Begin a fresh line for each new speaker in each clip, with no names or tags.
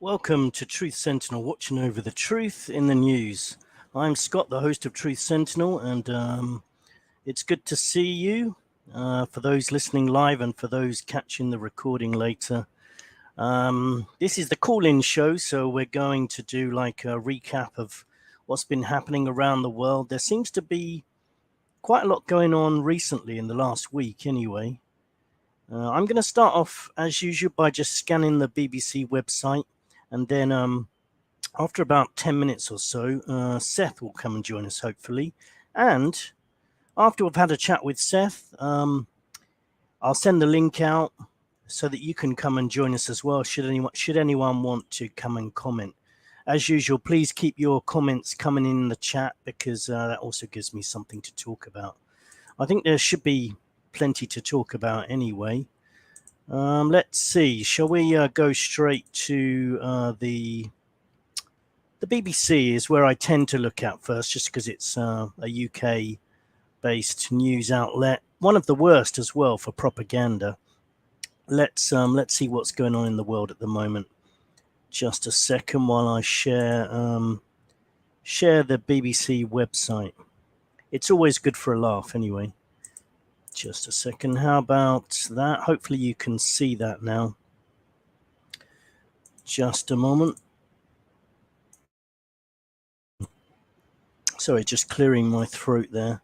Welcome to Truth Sentinel, watching over the truth in the news. I'm Scott, the host of Truth Sentinel, and it's good to see you for those listening live and for those catching the recording later. This is the call-in show, so we're going to do like a recap of what's been happening around the world. There seems to be quite a lot going on recently in the last week anyway. I'm going to start off, as usual, by just scanning the BBC website. And then after about 10 minutes or so, Seth will come and join us, hopefully. And after we've had a chat with Seth, I'll send the link out so that you can come and join us as well, should anyone want to come and comment. As usual, please keep your comments coming in the chat, because that also gives me something to talk about. I think there should be plenty to talk about anyway. Let's see. Shall we go straight to the BBC is where I tend to look at first, just because it's a UK-based news outlet, one of the worst as well for propaganda. Let's see what's going on in the world at the moment. Just a second while I share the BBC website. It's always good for a laugh anyway. Just a second. How about that? Hopefully you can see that now. Just a moment. Sorry, just clearing my throat there.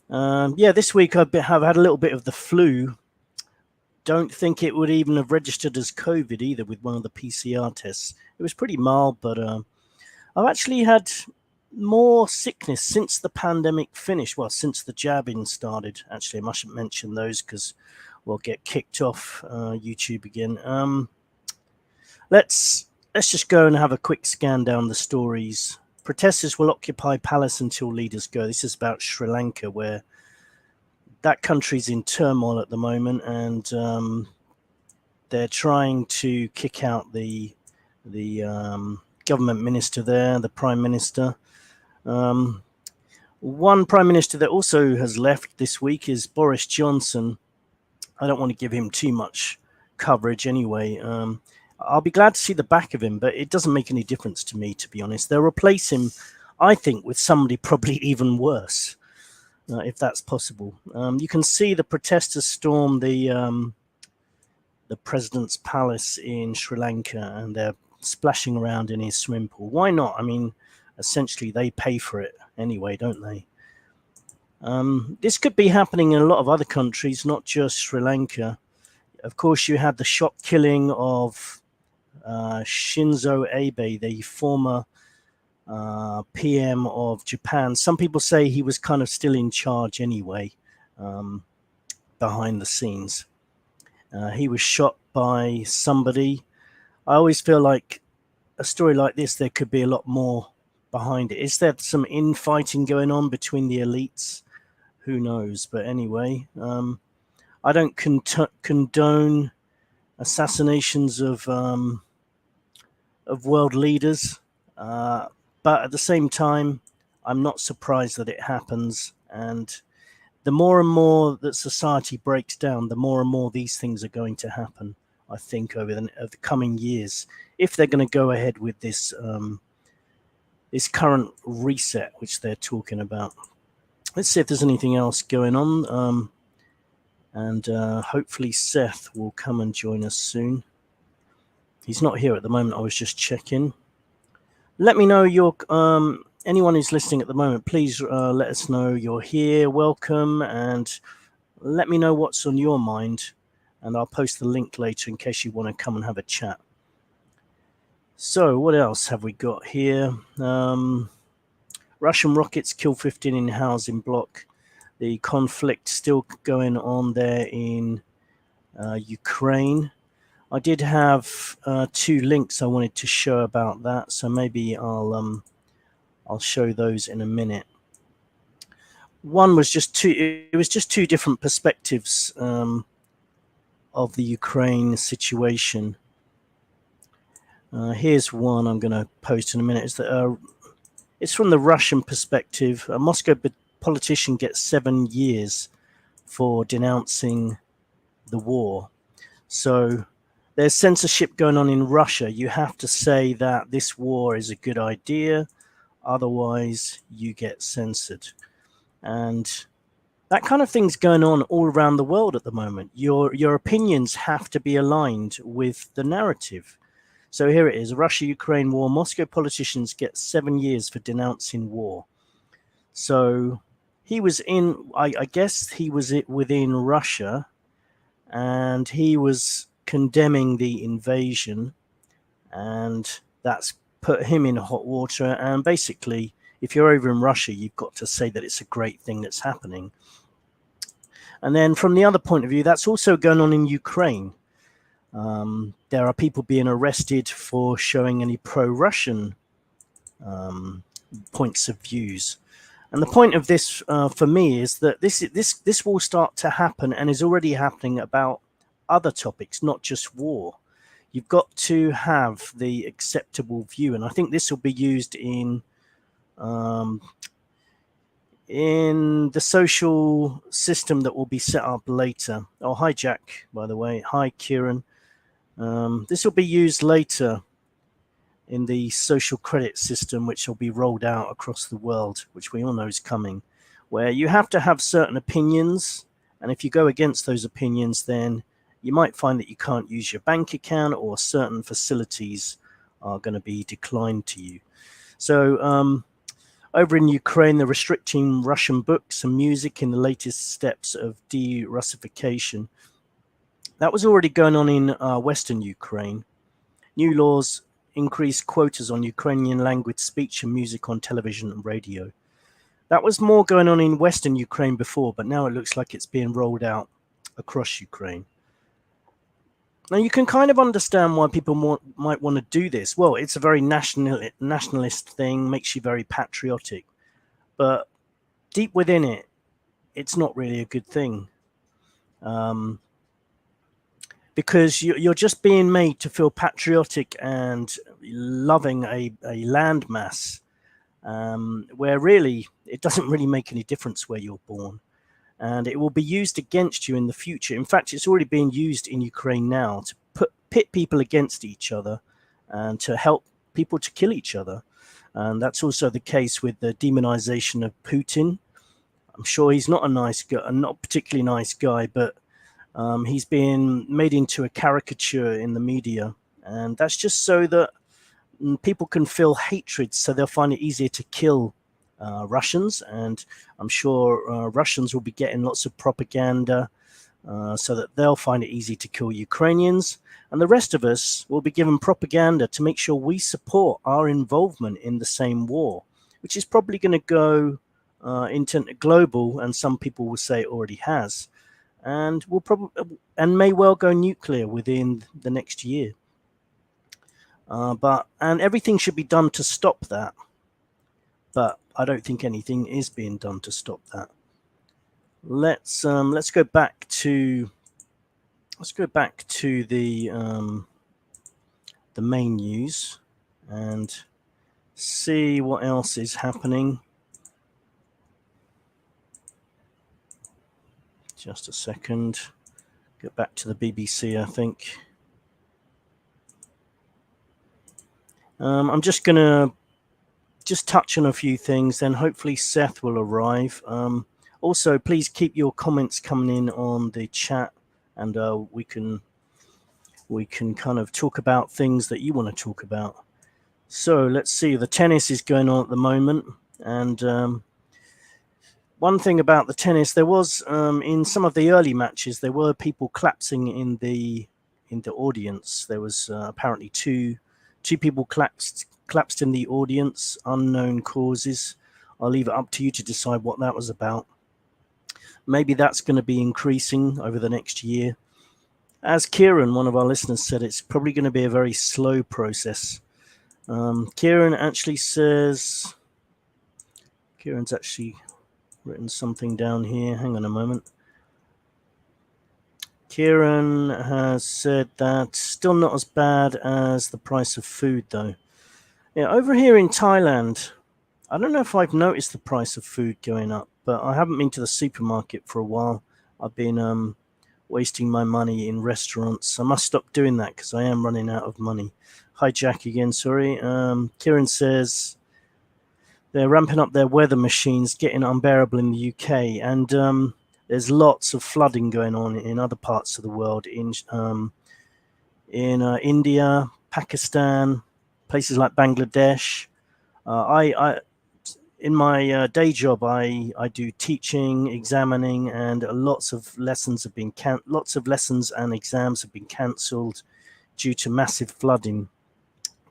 Yeah, this week I've had a little bit of the flu. Don't think it would even have registered as COVID either with one of the PCR tests. It was pretty mild, but I've actually had more sickness since the pandemic finished. Well, since the jabbing started. Actually, I mustn't mention those because we'll get kicked off YouTube again. Let's just go and have a quick scan down the stories. Protesters will occupy palace until leaders go. This is about Sri Lanka, where that country's in turmoil at the moment, and they're trying to kick out the government minister there, the prime minister. One prime minister that also has left this week is Boris Johnson. I don't want to give him too much coverage anyway. I'll be glad to see the back of him, but it doesn't make any difference to me, to be honest. They'll replace him, I think, with somebody probably even worse, if that's possible. You can see the protesters storm the president's palace in Sri Lanka, and they're splashing around in his swimming pool. Why not? I mean, essentially they pay for it anyway, don't they? This could be happening in a lot of other countries, not just Sri Lanka. Of course, you had the shock killing of Shinzo Abe, the former PM of Japan. Some people say he was kind of still in charge anyway, behind the scenes. He was shot by somebody. I always feel like a story like this, there could be a lot more behind it. Is there some infighting going on between the elites? Who knows? But anyway, I don't condone assassinations of world leaders, but at the same time, I'm not surprised that it happens. And the more and more that society breaks down, the more and more these things are going to happen, I think, over the coming years, if they're going to go ahead with this this current reset which they're talking about. Let's see if there's anything else going on, and hopefully Seth will come and join us soon. He's not here at the moment. I was just checking. Let me know your anyone who's listening at the moment, please let us know you're here. Welcome, and let me know what's on your mind, and I'll post the link later in case you want to come and have a chat. So what else have we got here? Russian rockets kill 15 in housing block. The conflict still going on there in Ukraine. I did have 2 links I wanted to show about that, so maybe I'll show those in a minute. One was just two different perspectives of the Ukraine situation. Here's one I'm going to post in a minute. It's from the Russian perspective. A Moscow politician gets 7 years for denouncing the war. So There's censorship going on in Russia. You have to say that this war is a good idea, otherwise you get censored. And that kind of thing's going on all around the world at the moment. Your opinions have to be aligned with the narrative. So here it is: Russia-Ukraine war. Moscow politicians get 7 years for denouncing war. So he was in, I guess he was within Russia, and he was condemning the invasion, and that's put him in hot water. And basically, if you're over in Russia, you've got to say that it's a great thing that's happening. And then from the other point of view, that's also going on in Ukraine. There are people being arrested for showing any pro-Russian points of views. And the point of this for me is that this will start to happen, and is already happening, about other topics, not just war. You've got to have the acceptable view, and I think this will be used in the social system that will be set up later. Oh, hi Jack, by the way. Hi Kieran. This will be used later in the social credit system, which will be rolled out across the world, which we all know is coming, where you have to have certain opinions, and if you go against those opinions, then you might find that you can't use your bank account, or certain facilities are going to be declined to you. So over in Ukraine, they're restricting Russian books and music in the latest steps of de-Russification. That was already going on in Western Ukraine. New laws increased quotas on Ukrainian language speech and music on television and radio. That was more going on in Western Ukraine before, but now it looks like it's being rolled out across Ukraine. Now, you can kind of understand why people might want to do this. Well, it's a very nationalist thing, makes you very patriotic. But deep within it, it's not really a good thing. Because you're just being made to feel patriotic and loving a landmass, where really it doesn't really make any difference where you're born. And it will be used against you in the future. In fact, it's already being used in Ukraine now to pit people against each other and to help people to kill each other. And that's also the case with the demonization of Putin. I'm sure he's not a nice guy, not particularly nice guy, but he's being made into a caricature in the media. And that's just so that people can feel hatred, so they'll find it easier to kill Russians, and I'm sure Russians will be getting lots of propaganda so that they'll find it easy to kill Ukrainians, and the rest of us will be given propaganda to make sure we support our involvement in the same war, which is probably going to go into global, and some people will say it already has, and will probably and may well go nuclear within the next year. And everything should be done to stop that. But I don't think anything is being done to stop that. Let's go back to the main news and see what else is happening. Just a second. Get back to the BBC, I think. I'm just gonna touch on a few things, then hopefully Seth will arrive. Also, please keep your comments coming in on the chat, and we can kind of talk about things that you want to talk about. So let's see. The tennis is going on at the moment, and one thing about the tennis, there was in some of the early matches, there were people collapsing in the audience. There was apparently two people collapsed in the audience, unknown causes. I'll leave it up to you to decide what that was about. Maybe that's going to be increasing over the next year. As Kieran, one of our listeners, said, it's probably going to be a very slow process. Kieran actually says, Kieran's actually written something down here. Hang on a moment. Kieran has said that still not as bad as the price of food, though. Yeah, over here in Thailand, I don't know if I've noticed the price of food going up, but I haven't been to the supermarket for a while. I've been wasting my money in restaurants. I must stop doing that because I am running out of money. Hi, Jack again. Sorry. Kieran says they're ramping up their weather machines, getting unbearable in the UK, and there's lots of flooding going on in other parts of the world, in India, Pakistan, places like Bangladesh. I in my day job, I do teaching, examining, and lots of lessons and exams have been cancelled due to massive flooding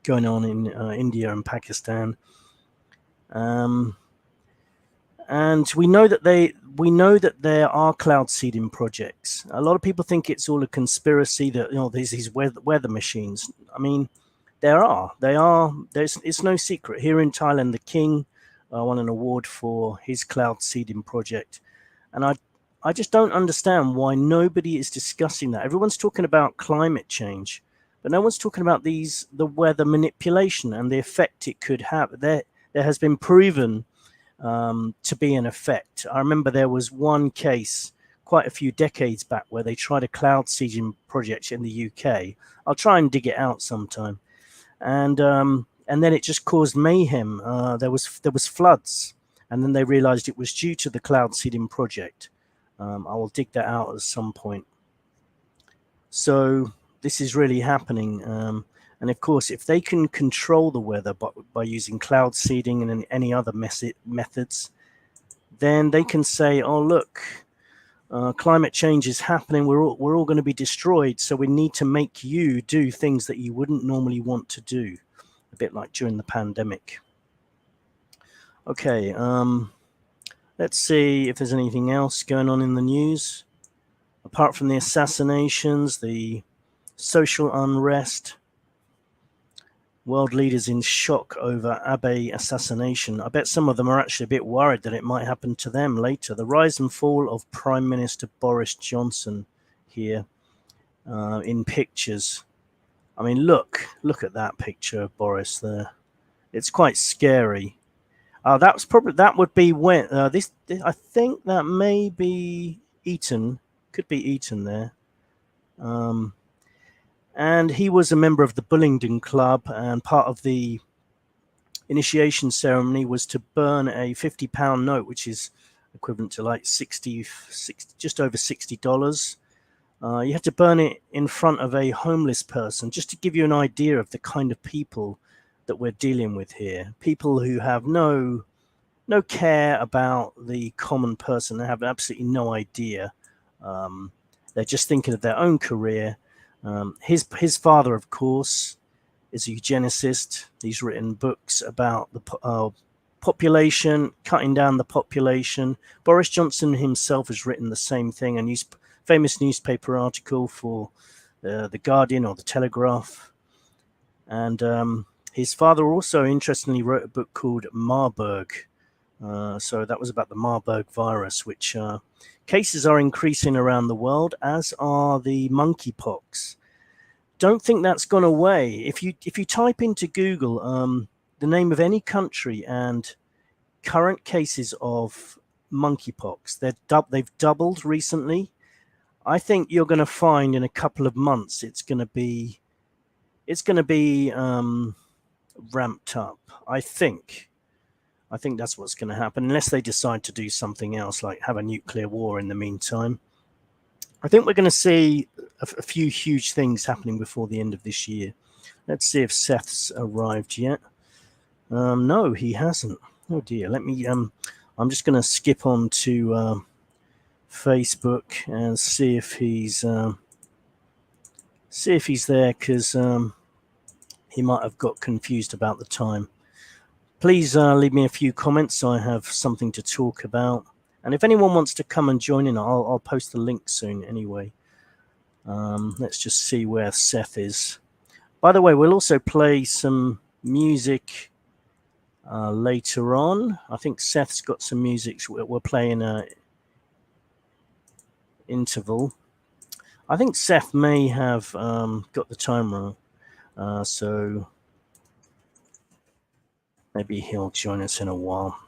going on in India and Pakistan. And we know that there are cloud seeding projects. A lot of people think it's all a conspiracy, that there's these weather machines. I mean, they are. It's no secret. Here in Thailand, the king won an award for his cloud seeding project, and I just don't understand why nobody is discussing that. Everyone's talking about climate change, but no one's talking about the weather manipulation and the effect it could have. There has been proven to be an effect. I remember there was one case quite a few decades back where they tried a cloud seeding project in the UK. I'll try and dig it out sometime. And then it just caused mayhem. There was floods, and then they realized it was due to the cloud seeding project. I will dig that out at some point. So this is really happening. And of course, if they can control the weather by using cloud seeding and any other methods, then they can say, "Oh, look, climate change is happening. We're all going to be destroyed. So we need to make you do things that you wouldn't normally want to do," a bit like during the pandemic. Okay, let's see if there's anything else going on in the news apart from the assassinations, the social unrest. World leaders in shock over Abe assassination. I bet some of them are actually a bit worried that it might happen to them later. The rise and fall of Prime Minister Boris Johnson here in pictures. I mean, look at that picture of Boris there. It's quite scary. That would be when this. I think that may be Eton. Could be Eton there. And he was a member of the Bullingdon Club, and part of the initiation ceremony was to burn a £50 note, which is equivalent to like 60 just over $60. You had to burn it in front of a homeless person, just to give you an idea of the kind of people that we're dealing with here. People who have no care about the common person. They have absolutely no idea. They're just thinking of their own career. His father, of course, is a eugenicist. He's written books about the population, cutting down the population. Boris Johnson himself has written the same thing, a famous newspaper article for the Guardian or the Telegraph. And his father also, interestingly, wrote a book called Marburg. So that was about the Marburg virus, which cases are increasing around the world, as are the monkeypox. Don't think that's gone away. If you type into Google the name of any country and current cases of monkeypox, they've doubled recently. I think you're going to find in a couple of months it's going to be ramped up. I think that's what's going to happen, unless they decide to do something else, like have a nuclear war in the meantime. I think we're going to see a few huge things happening before the end of this year. Let's see if Seth's arrived yet. No, he hasn't. Oh dear. Let me. I'm just going to skip on to Facebook and see if he's there, because he might have got confused about the time. Please leave me a few comments so I have something to talk about. And if anyone wants to come and join in, I'll post the link soon anyway. Let's just see where Seth is. By the way, we'll also play some music later on. I think Seth's got some music. We're playing an interval. I think Seth may have got the time wrong. So maybe he'll join us in a while.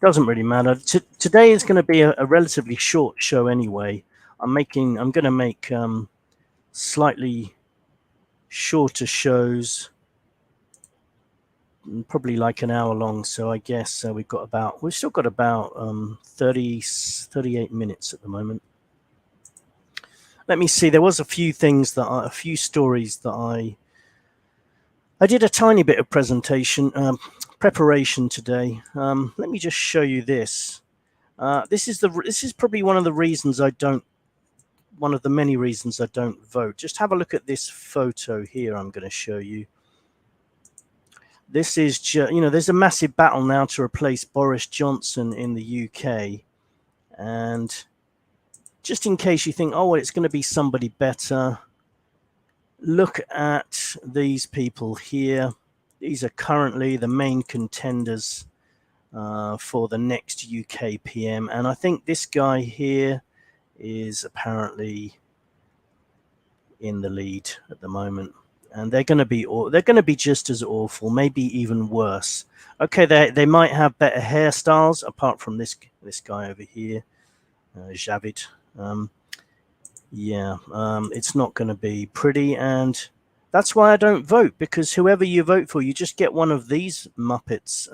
Doesn't really matter. Today is going to be a relatively short show anyway. I'm going to make slightly shorter shows, probably like an hour long. So I guess we've still got about 38 minutes at the moment. Let me see. There was a few stories that I did a tiny bit of preparation today. Let me just show you this. This is probably one of the many reasons I don't vote. Just have a look at this photo here. I'm going to show you. This is there's a massive battle now to replace Boris Johnson in the UK, and just in case you think, oh, well, it's going to be somebody better, look at these people here. These are currently the main contenders for the next UK PM, and I think this guy here is apparently in the lead at the moment, and they're going to be just as awful, maybe even worse. Okay, they might have better hairstyles apart from this guy over here, Javid. It's not going to be pretty, and that's why I don't vote, because whoever you vote for, you just get one of these Muppets,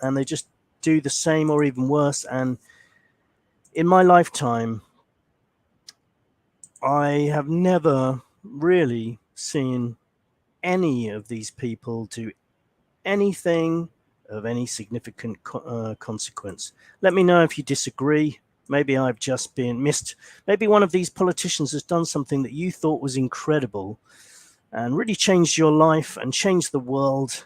and they just do the same or even worse. And in my lifetime, I have never really seen any of these people do anything of any significant consequence. Let me know if you disagree. Maybe I've just been missed. Maybe one of these politicians has done something that you thought was incredible and really changed your life and changed the world.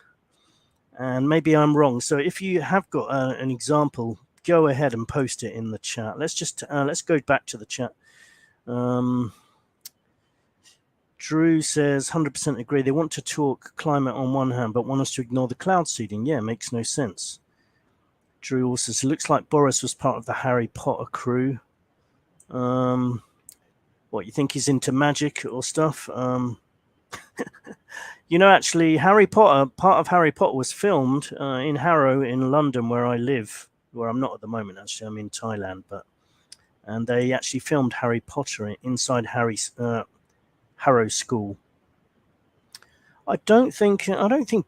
And maybe I'm wrong. So if you have got an example, go ahead and post it in the chat. Let's go back to the chat. Drew says 100% agree. They want to talk climate on one hand, but want us to ignore the cloud seeding. Yeah, makes no sense. Drew also says, looks like Boris was part of the Harry Potter crew. What, you think he's into magic or stuff? Actually, part of Harry Potter was filmed in Harrow in London, where I live, where I'm not at the moment, actually. I'm in Thailand, and they actually filmed Harry Potter inside Harrow School. I don't think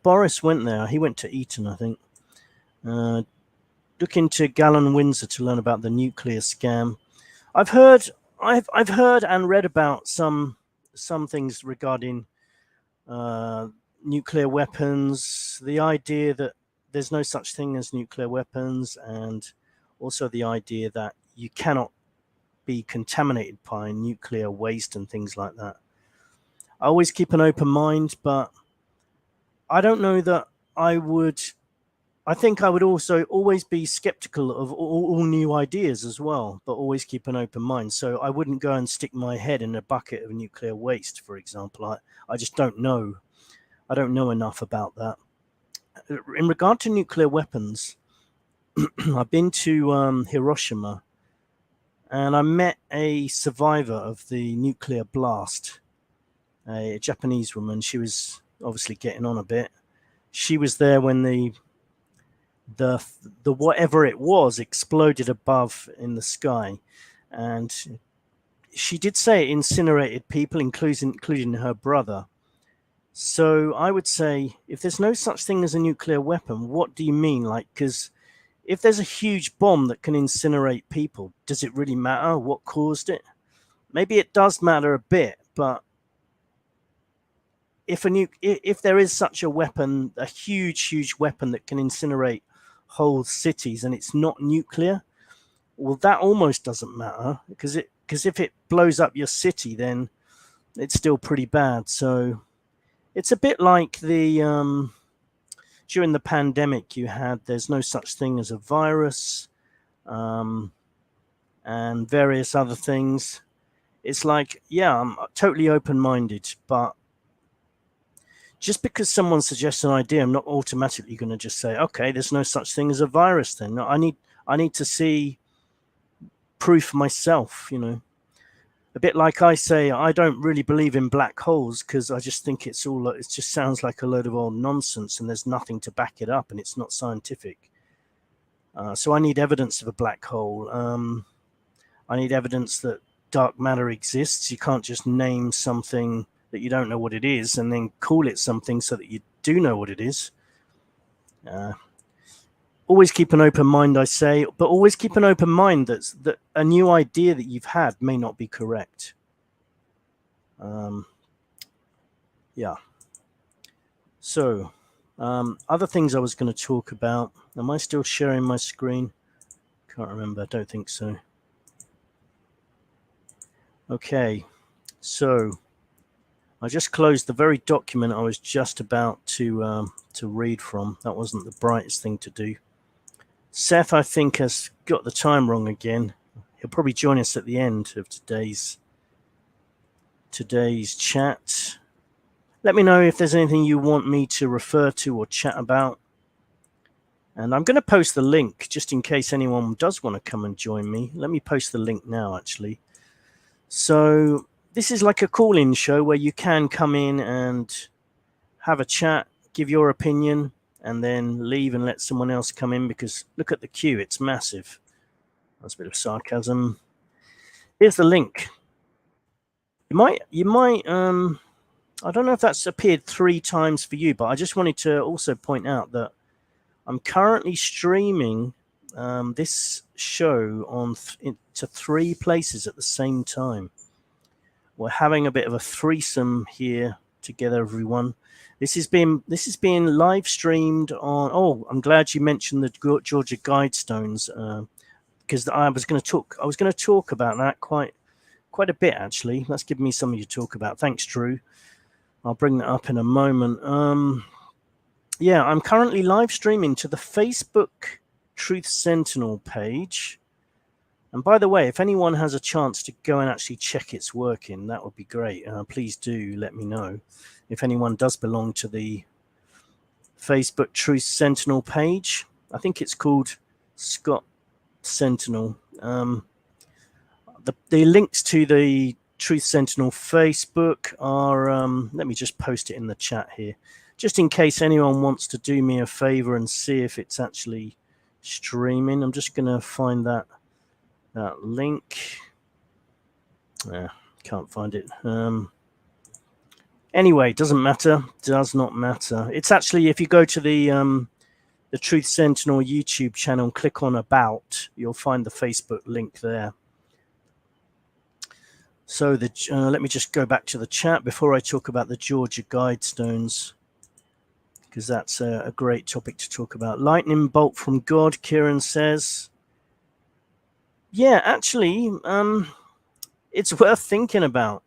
Boris went there. He went to Eton, I think. Look into Gallon Windsor to learn about the nuclear scam. I've heard and read about some things regarding nuclear weapons, the idea that there's no such thing as nuclear weapons, and also the idea that you cannot be contaminated by nuclear waste and things like that. I always keep an open mind, but I don't know that I think I would also always be skeptical of all new ideas as well, but always keep an open mind. So I wouldn't go and stick my head in a bucket of nuclear waste, for example. I just don't know. I don't know enough about that. In regard to nuclear weapons, I've been to Hiroshima, and I met a survivor of the nuclear blast, a Japanese woman. She was obviously getting on a bit. She was there when the whatever it was exploded above in the sky, and she did say it incinerated people, including her brother. So I would say, if there's no such thing as a nuclear weapon, what do you mean? Like, because if there's a huge bomb that can incinerate people, does it really matter what caused it? Maybe it does matter a bit, but if there is such a weapon, a huge weapon that can incinerate whole cities, and it's not nuclear, well, that almost doesn't matter, because if it blows up your city, then it's still pretty bad. So it's a bit like during the pandemic, there's no such thing as a virus, and various other things. It's like, yeah, I'm totally open-minded, but just because someone suggests an idea, I'm not automatically going to just say, okay, there's no such thing as a virus then. No, I need to see proof myself, A bit like I say, I don't really believe in black holes, because I just think it just sounds like a load of old nonsense, and there's nothing to back it up, and it's not scientific. So I need evidence of a black hole. I need evidence that dark matter exists. You can't just name something that you don't know what it is and then call it something so that you do know what it is. Always keep an open mind, I say, but always keep an open mind that a new idea that you've had may not be correct. Yeah. So, other things I was going to talk about. Am I still sharing my screen? Can't remember. I don't think so. Okay. So, I just closed the very document I was just about to read from. That wasn't the brightest thing to do. Seth, I think, has got the time wrong again. He'll probably join us at the end of today's chat. Let me know if there's anything you want me to refer to or chat about. And I'm going to post the link just in case anyone does want to come and join me. Let me post the link now, actually. So this is like a call-in show where you can come in and have a chat, give your opinion, and then leave and let someone else come in, because look at the queue, it's massive. That's a bit of sarcasm. Here's the link. You might I don't know if that's appeared 3 times for you, but I just wanted to also point out that I'm currently streaming this show on to 3 places at the same time. We're having a bit of a threesome here together, everyone. This is being live streamed on. Oh, I'm glad you mentioned the Georgia Guidestones, because I was going to talk about that quite a bit, actually. That's given me something to talk about. Thanks, Drew. I'll bring that up in a moment. Yeah, I'm currently live streaming to the Facebook Truth Sentinel page. And by the way, if anyone has a chance to go and actually check it's working, that would be great. Please do let me know. If anyone does belong to the Facebook Truth Sentinel page, I think it's called Scott Sentinel. The links to the Truth Sentinel Facebook are, let me just post it in the chat here, just in case anyone wants to do me a favor and see if it's actually streaming. I'm just going to find that link. Can't find it. Anyway, doesn't matter. Does not matter. It's actually, if you go to the Truth Sentinel YouTube channel and click on About, you'll find the Facebook link there. So let me just go back to the chat before I talk about the Georgia Guidestones, because that's a great topic to talk about. Lightning bolt from God, Kieran says. Yeah, actually, it's worth thinking about.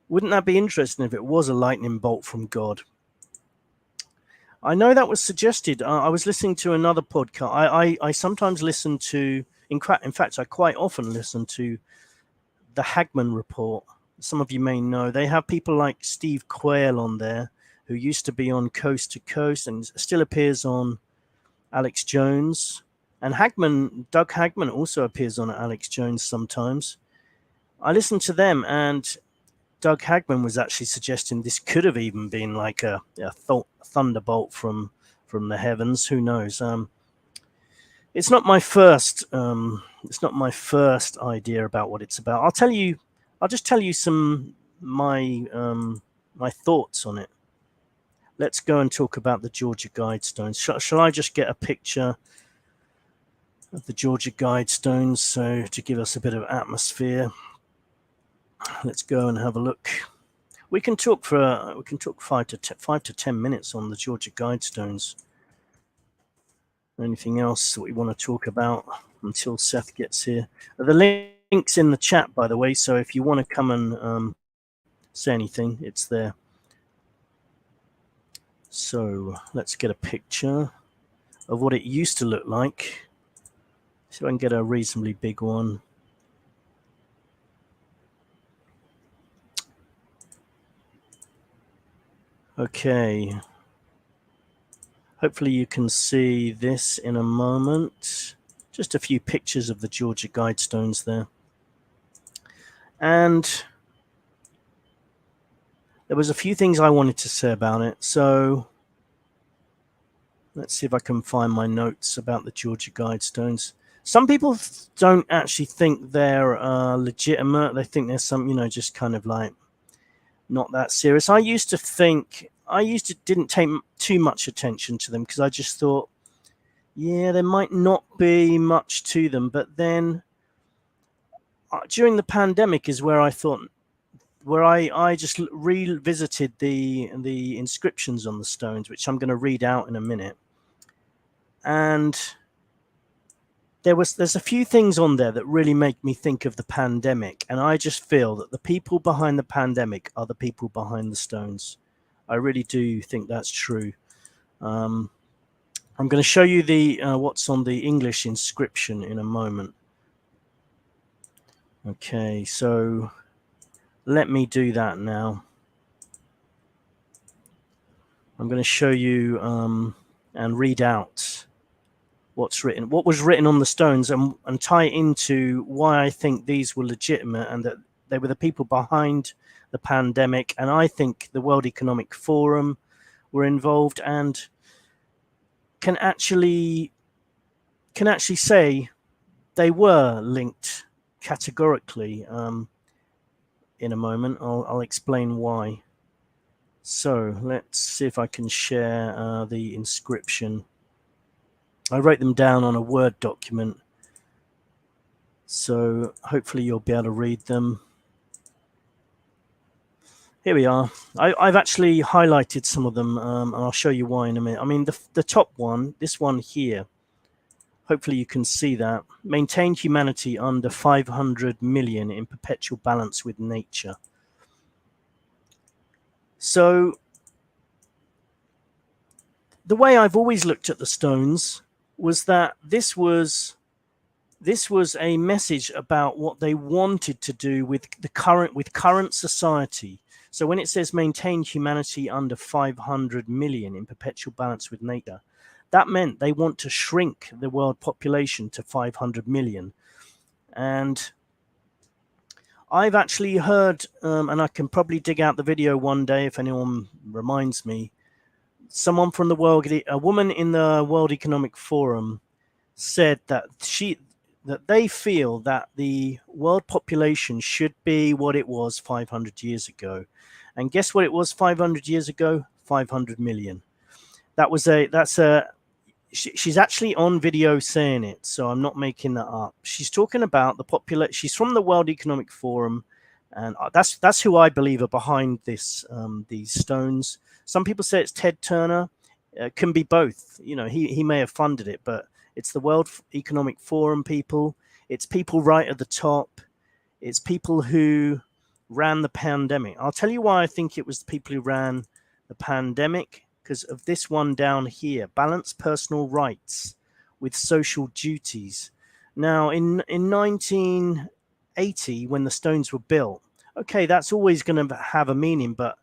Wouldn't that be interesting if it was a lightning bolt from God? I know that was suggested. I was listening to another podcast. I sometimes listen to, in fact, I quite often listen to the Hagman Report. Some of you may know. They have people like Steve Quayle on there, who used to be on Coast to Coast and still appears on Alex Jones. And Doug Hagman also appears on Alex Jones sometimes. I listened to them, and Doug Hagman was actually suggesting this could have even been like a thunderbolt from the heavens. Who knows? It's not my first. It's not my first idea about what it's about. I'll just tell you some my thoughts on it. Let's go and talk about the Georgia Guidestones. Shall I just get a picture of the Georgia Guidestones, so to give us a bit of atmosphere? Let's go and have a look. We can talk 5 to 10 minutes on the Georgia Guidestones. Anything else that we want to talk about until Seth gets here? The link's in the chat, by the way, so if you want to come and say anything, it's there. So let's get a picture of what it used to look like. See if I can get a reasonably big one. Okay. Hopefully you can see this in a moment. Just a few pictures of the Georgia Guidestones there. And there was a few things I wanted to say about it. So let's see if I can find my notes about the Georgia Guidestones. Some people don't actually think they're legitimate. They think there's some, just kind of like not that serious. I used to didn't take too much attention to them because I just thought, yeah, there might not be much to them. But then during the pandemic is where I thought, where I just revisited the inscriptions on the stones, which I'm going to read out in a minute. And there's a few things on there that really make me think of the pandemic, and I just feel that the people behind the pandemic are the people behind the stones. I really do think that's true. I'm going to show you the what's on the English inscription in a moment. Okay, so let me do that now. I'm going to show you and read out what was written on the stones, and tie it into why I think these were legitimate and that they were the people behind the pandemic. And I think the World Economic Forum were involved and can actually say they were linked categorically. In a moment, I'll explain why. So let's see if I can share the inscription. I wrote them down on a Word document, so hopefully you'll be able to read them. Here we are. I've actually highlighted some of them, and I'll show you why in a minute. I mean, the top one, this one here, hopefully you can see that. Maintain humanity under 500 million in perpetual balance with nature. So the way I've always looked at the stones was that this was a message about what they wanted to do with current society. So when it says maintain humanity under 500 million in perpetual balance with nature, that meant they want to shrink the world population to 500 million. And I've actually heard, and I can probably dig out the video one day if anyone reminds me, someone from a woman in the World Economic Forum said that they feel that the world population should be what it was 500 years ago. And guess what it was 500 years ago? 500 million. She's actually on video saying it, so I'm not making that up. She's talking about the population. She's from the World Economic Forum, and that's who I believe are behind these stones. Some people say it's Ted Turner. It can be both. He may have funded it, but it's the World Economic Forum people. It's people right at the top. It's people who ran the pandemic. I'll tell you why I think it was the people who ran the pandemic, because of this one down here: balance personal rights with social duties. Now, in 1980, when the stones were built, okay, that's always going to have a meaning, but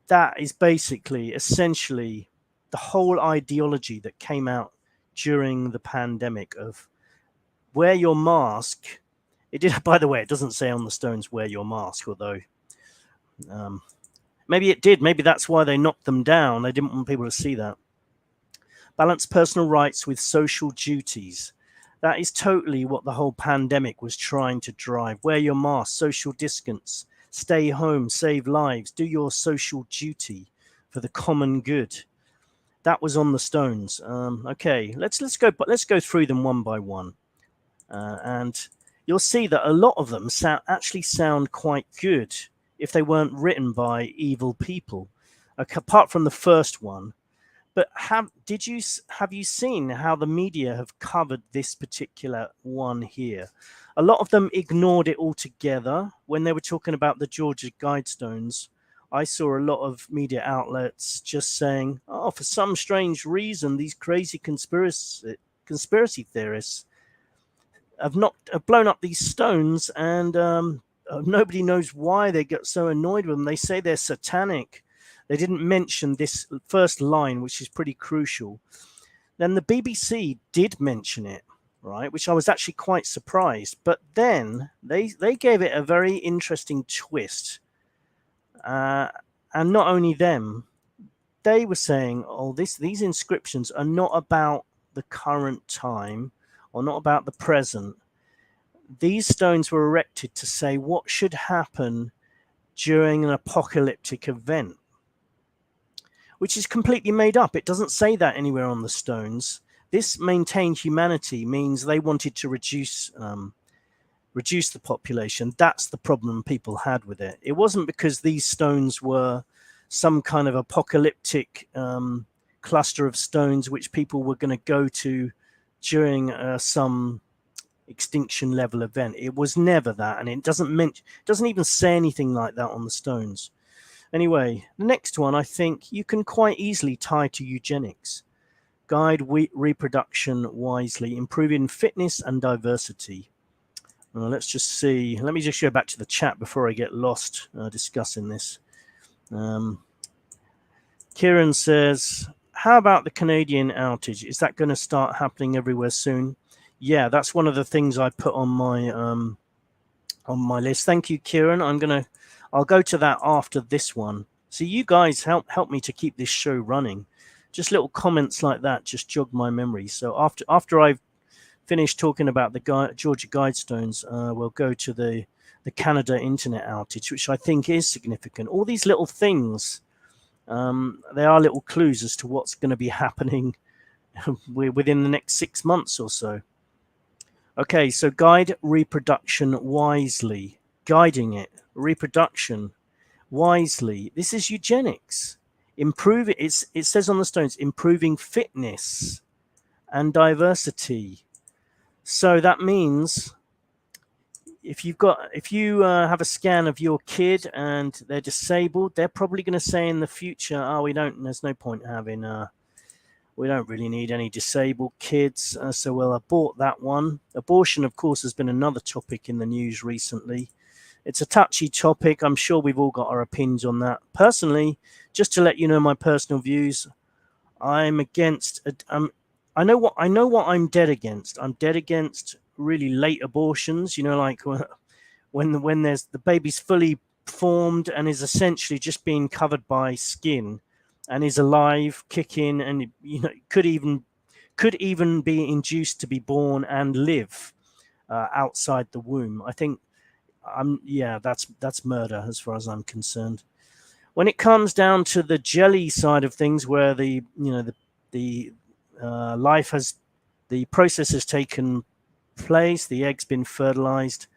that is essentially the whole ideology that came out during the pandemic of wear your mask. It did, by the way, it doesn't say on the stones wear your mask, although maybe it did. Maybe that's why they knocked them down. They didn't want people to see that. Balance personal rights with social duties. That is totally what the whole pandemic was trying to drive. Wear your mask, social distance, stay home, save lives, do your social duty for the common good. That was on the stones. Okay, let's go through them one by one, and you'll see that a lot of them actually sound quite good if they weren't written by evil people, apart from the first one. But have you seen how the media have covered this particular one here? A lot of them ignored it altogether when they were talking about the Georgia Guidestones. I saw a lot of media outlets just saying, "Oh, for some strange reason, these crazy conspiracy theorists have blown up these stones, and nobody knows why they get so annoyed with them. They say they're satanic." They didn't mention this first line, which is pretty crucial. Then the BBC did mention it, right, which I was actually quite surprised. But then they gave it a very interesting twist. And not only them, they were saying, "Oh, these inscriptions are not about the current time or not about the present. These stones were erected to say what should happen during an apocalyptic event, which is completely made up. It doesn't say that anywhere on the stones. This maintained humanity means they wanted to reduce the population. That's the problem people had with it. It wasn't because these stones were some kind of apocalyptic cluster of stones which people were going to go to during some extinction level event. It was never that, and it doesn't even say anything like that on the stones. Anyway, the next one I think you can quite easily tie to eugenics. Guide reproduction wisely, improving fitness and diversity. Let's just see. Let me just go back to the chat before I get lost discussing this. Kieran says, how about the Canadian outage? Is that going to start happening everywhere soon? Yeah, that's one of the things I put on my list. Thank you, Kieran. I'll go to that after this one. So you guys help me to keep this show running. Just little comments like that just jog my memory. So after I've finished talking about the Georgia Guidestones, we'll go to the Canada internet outage, which I think is significant. All these little things, they are little clues as to what's going to be happening within the next 6 months or so. Okay, so guide reproduction wisely. Guiding it, reproduction wisely. This is eugenics. It says on the stones, improving fitness and diversity. So that means if you have a scan of your kid and they're disabled, they're probably going to say in the future, oh, there's no point having we don't really need any disabled kids, so we'll abort that one. Abortion, of course, has been another topic in the news recently. It's a touchy topic. I'm sure we've all got our opinions on that. Personally, just to let you know my personal views, I'm against. I know what I'm dead against. I'm dead against really late abortions. Like when there's the baby's fully formed and is essentially just being covered by skin, and is alive, kicking, and could even be induced to be born and live outside the womb. I think that's murder as far as I'm concerned. When it comes down to the jelly side of things, where the process has taken place, the egg's been fertilized.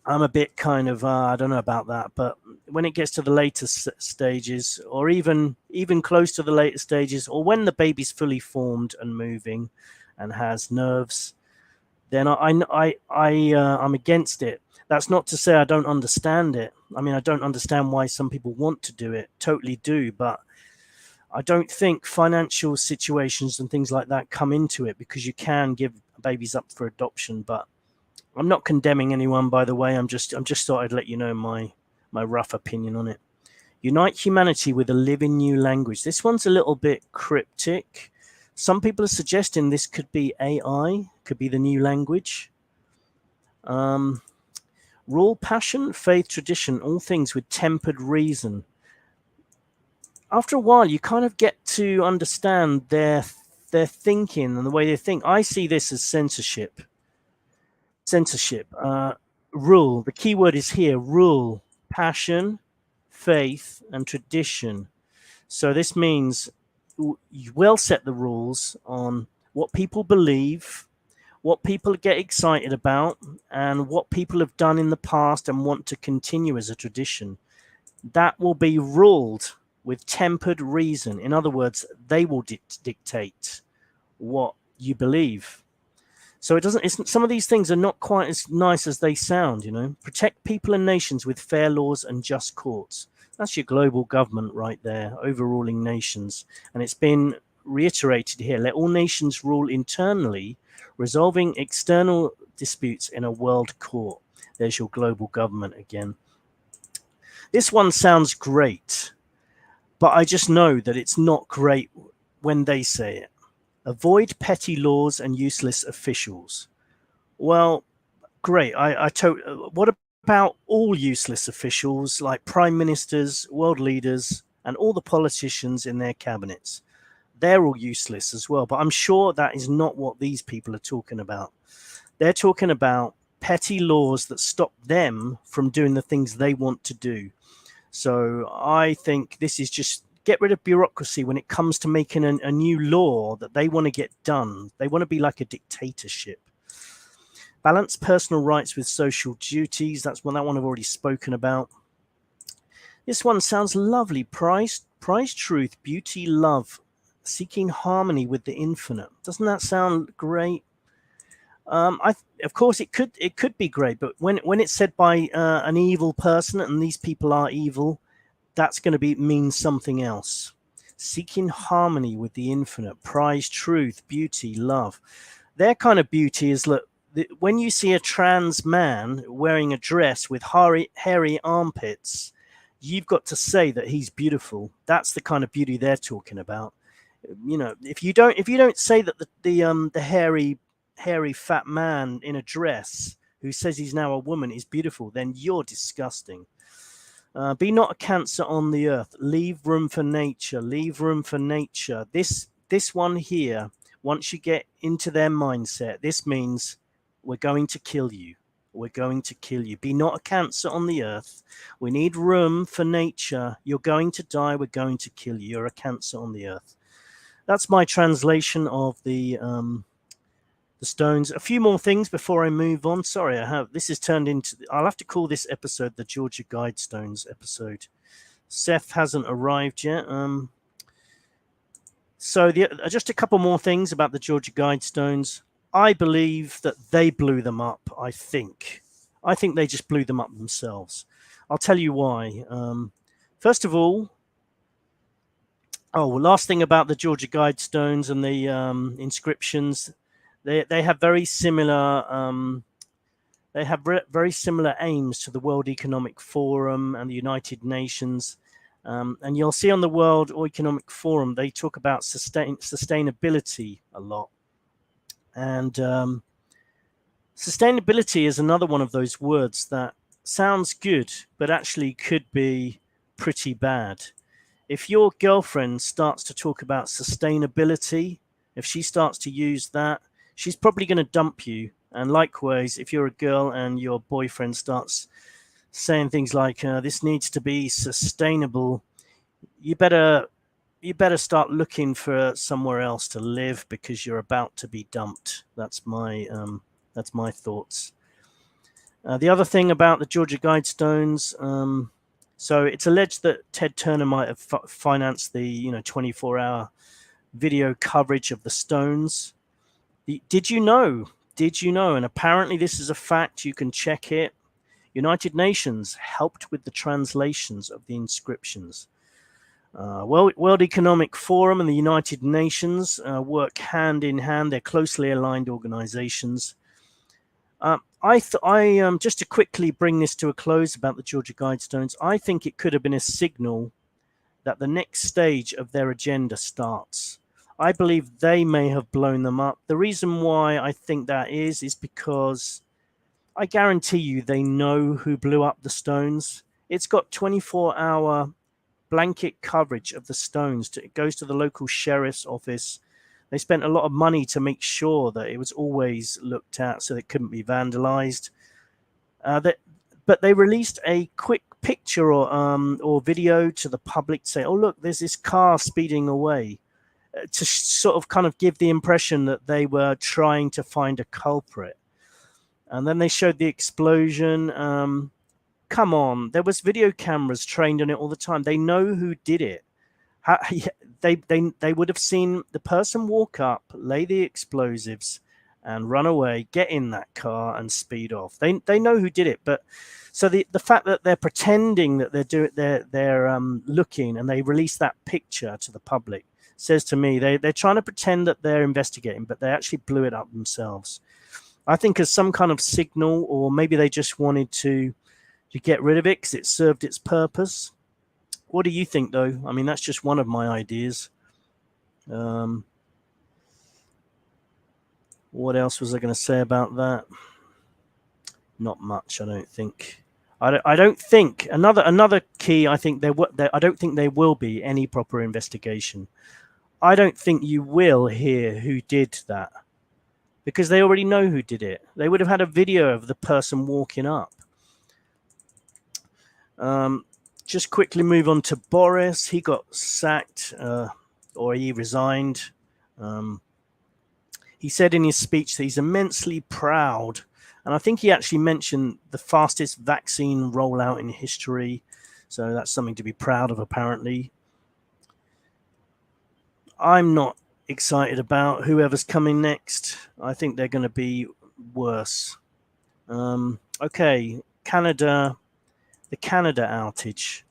I'm a bit kind of I don't know about that, but when it gets to the later stages, or even close to the later stages, or when the baby's fully formed and moving and has nerves, then I'm against it. That's not to say I don't understand it. I mean, I don't understand why some people want to do it. Totally do, but I don't think financial situations and things like that come into it, because you can give babies up for adoption. But I'm not condemning anyone, by the way. I'm just thought I'd let you know my rough opinion on it. Unite humanity with a living new language. This one's a little bit cryptic. Some people are suggesting this could be AI, could be the new language. Rule, passion, faith, tradition, all things with tempered reason. After a while, you kind of get to understand their thinking and the way they think. I see this as censorship. Rule, the key word is here, rule, passion, faith, and tradition. So this means you will set the rules on what people believe, what people get excited about, and what people have done in the past and want to continue as a tradition. That will be ruled with tempered reason. In other words, they will dictate what you believe. So some of these things are not quite as nice as they sound, Protect people and nations with fair laws and just courts. That's your global government right there, overruling nations. And it's been reiterated here. Let all nations rule internally, resolving external disputes in a world court. There's your global government again. This one sounds great, but I just know that it's not great when they say it. Avoid petty laws and useless officials. Well, great. What about all useless officials like prime ministers, world leaders, and all the politicians in their cabinets? they're all useless as well. But I'm sure that is not what these people are talking about. They're talking about petty laws that stop them from doing the things they want to do. So I think this is just get rid of bureaucracy when it comes to making a new law that they want to get done. They want to be like a dictatorship. Balance personal rights with social duties. That's one, that one I've already spoken about. This one sounds lovely. Prize truth, beauty, love, seeking harmony with the infinite. Doesn't that sound great? Of course, it could be great, but when it's said by an evil person, and these people are evil, that's going to mean something else. Seeking harmony with the infinite, prize truth, beauty, love. Their kind of beauty is, look, when you see a trans man wearing a dress with hairy armpits, you've got to say that he's beautiful. That's the kind of beauty they're talking about. You know, if you don't say that the hairy fat man in a dress who says he's now a woman is beautiful, then you're disgusting. Be not a cancer on the earth. Leave room for nature. Leave room for nature. This one here, once you get into their mindset, this means we're going to kill you. We're going to kill you. Be not a cancer on the earth. We need room for nature. You're going to die. We're going to kill you. You're a cancer on the earth. That's my translation of the stones. A few more things before I move on. Sorry, this has turned into, I'll have to call this episode the Georgia Guidestones episode. Seth hasn't arrived yet. So just a couple more things about the Georgia Guidestones. I believe that they blew them up. I think they just blew them up themselves. I'll tell you why. First of all, last thing about the Georgia Guidestones and the inscriptions. They have very similar very similar aims to the World Economic Forum and the United Nations, and you'll see on the World Economic Forum they talk about sustainability a lot, and sustainability is another one of those words that sounds good but actually could be pretty bad. If your girlfriend starts to talk about sustainability, if she starts to use that, she's probably going to dump you. And likewise, if you're a girl and your boyfriend starts saying things like, this needs to be sustainable, you better start looking for somewhere else to live because you're about to be dumped. That's my thoughts. The other thing about the Georgia Guidestones, so it's alleged that Ted Turner might have financed the 24-hour video coverage of the stones. Did you know? And apparently this is a fact. You can check it. United Nations helped with the translations of the inscriptions. World Economic Forum and the United Nations work hand in hand. They're closely aligned organizations. Just to quickly bring this to a close about the Georgia Guidestones, I think it could have been a signal that the next stage of their agenda starts. I believe they may have blown them up. The reason why I think that is because I guarantee you they know who blew up the stones. It's got 24-hour blanket coverage of the stones. It goes to the local sheriff's office. They spent a lot of money to make sure that it was always looked at so it couldn't be vandalized. But they released a quick picture or video to the public to say, oh, look, there's this car speeding away, to sort of kind of give the impression that they were trying to find a culprit. And then they showed the explosion. Come on, there was video cameras trained on it all the time. They know who did it. They would have seen the person walk up, lay the explosives, and run away, get in that car, and speed off. They know who did it. But so the fact that they're pretending that they're looking, and they release that picture to the public, says to me they're trying to pretend that they're investigating, but they actually blew it up themselves. I think as some kind of signal, or maybe they just wanted to get rid of it because it served its purpose. What do you think, though? I mean, that's just one of my ideas. What else was I going to say about that? Not much, I don't think. I don't think another key. I think I don't think there will be any proper investigation. I don't think you will hear who did that, because they already know who did it. They would have had a video of the person walking up. Just quickly move on to Boris. He got sacked, or he resigned. He said in his speech that he's immensely proud, and I think he actually mentioned the fastest vaccine rollout in history. So that's something to be proud of, apparently. I'm not excited about whoever's coming next. I think they're going to be worse. Okay, Canada, the Canada outage.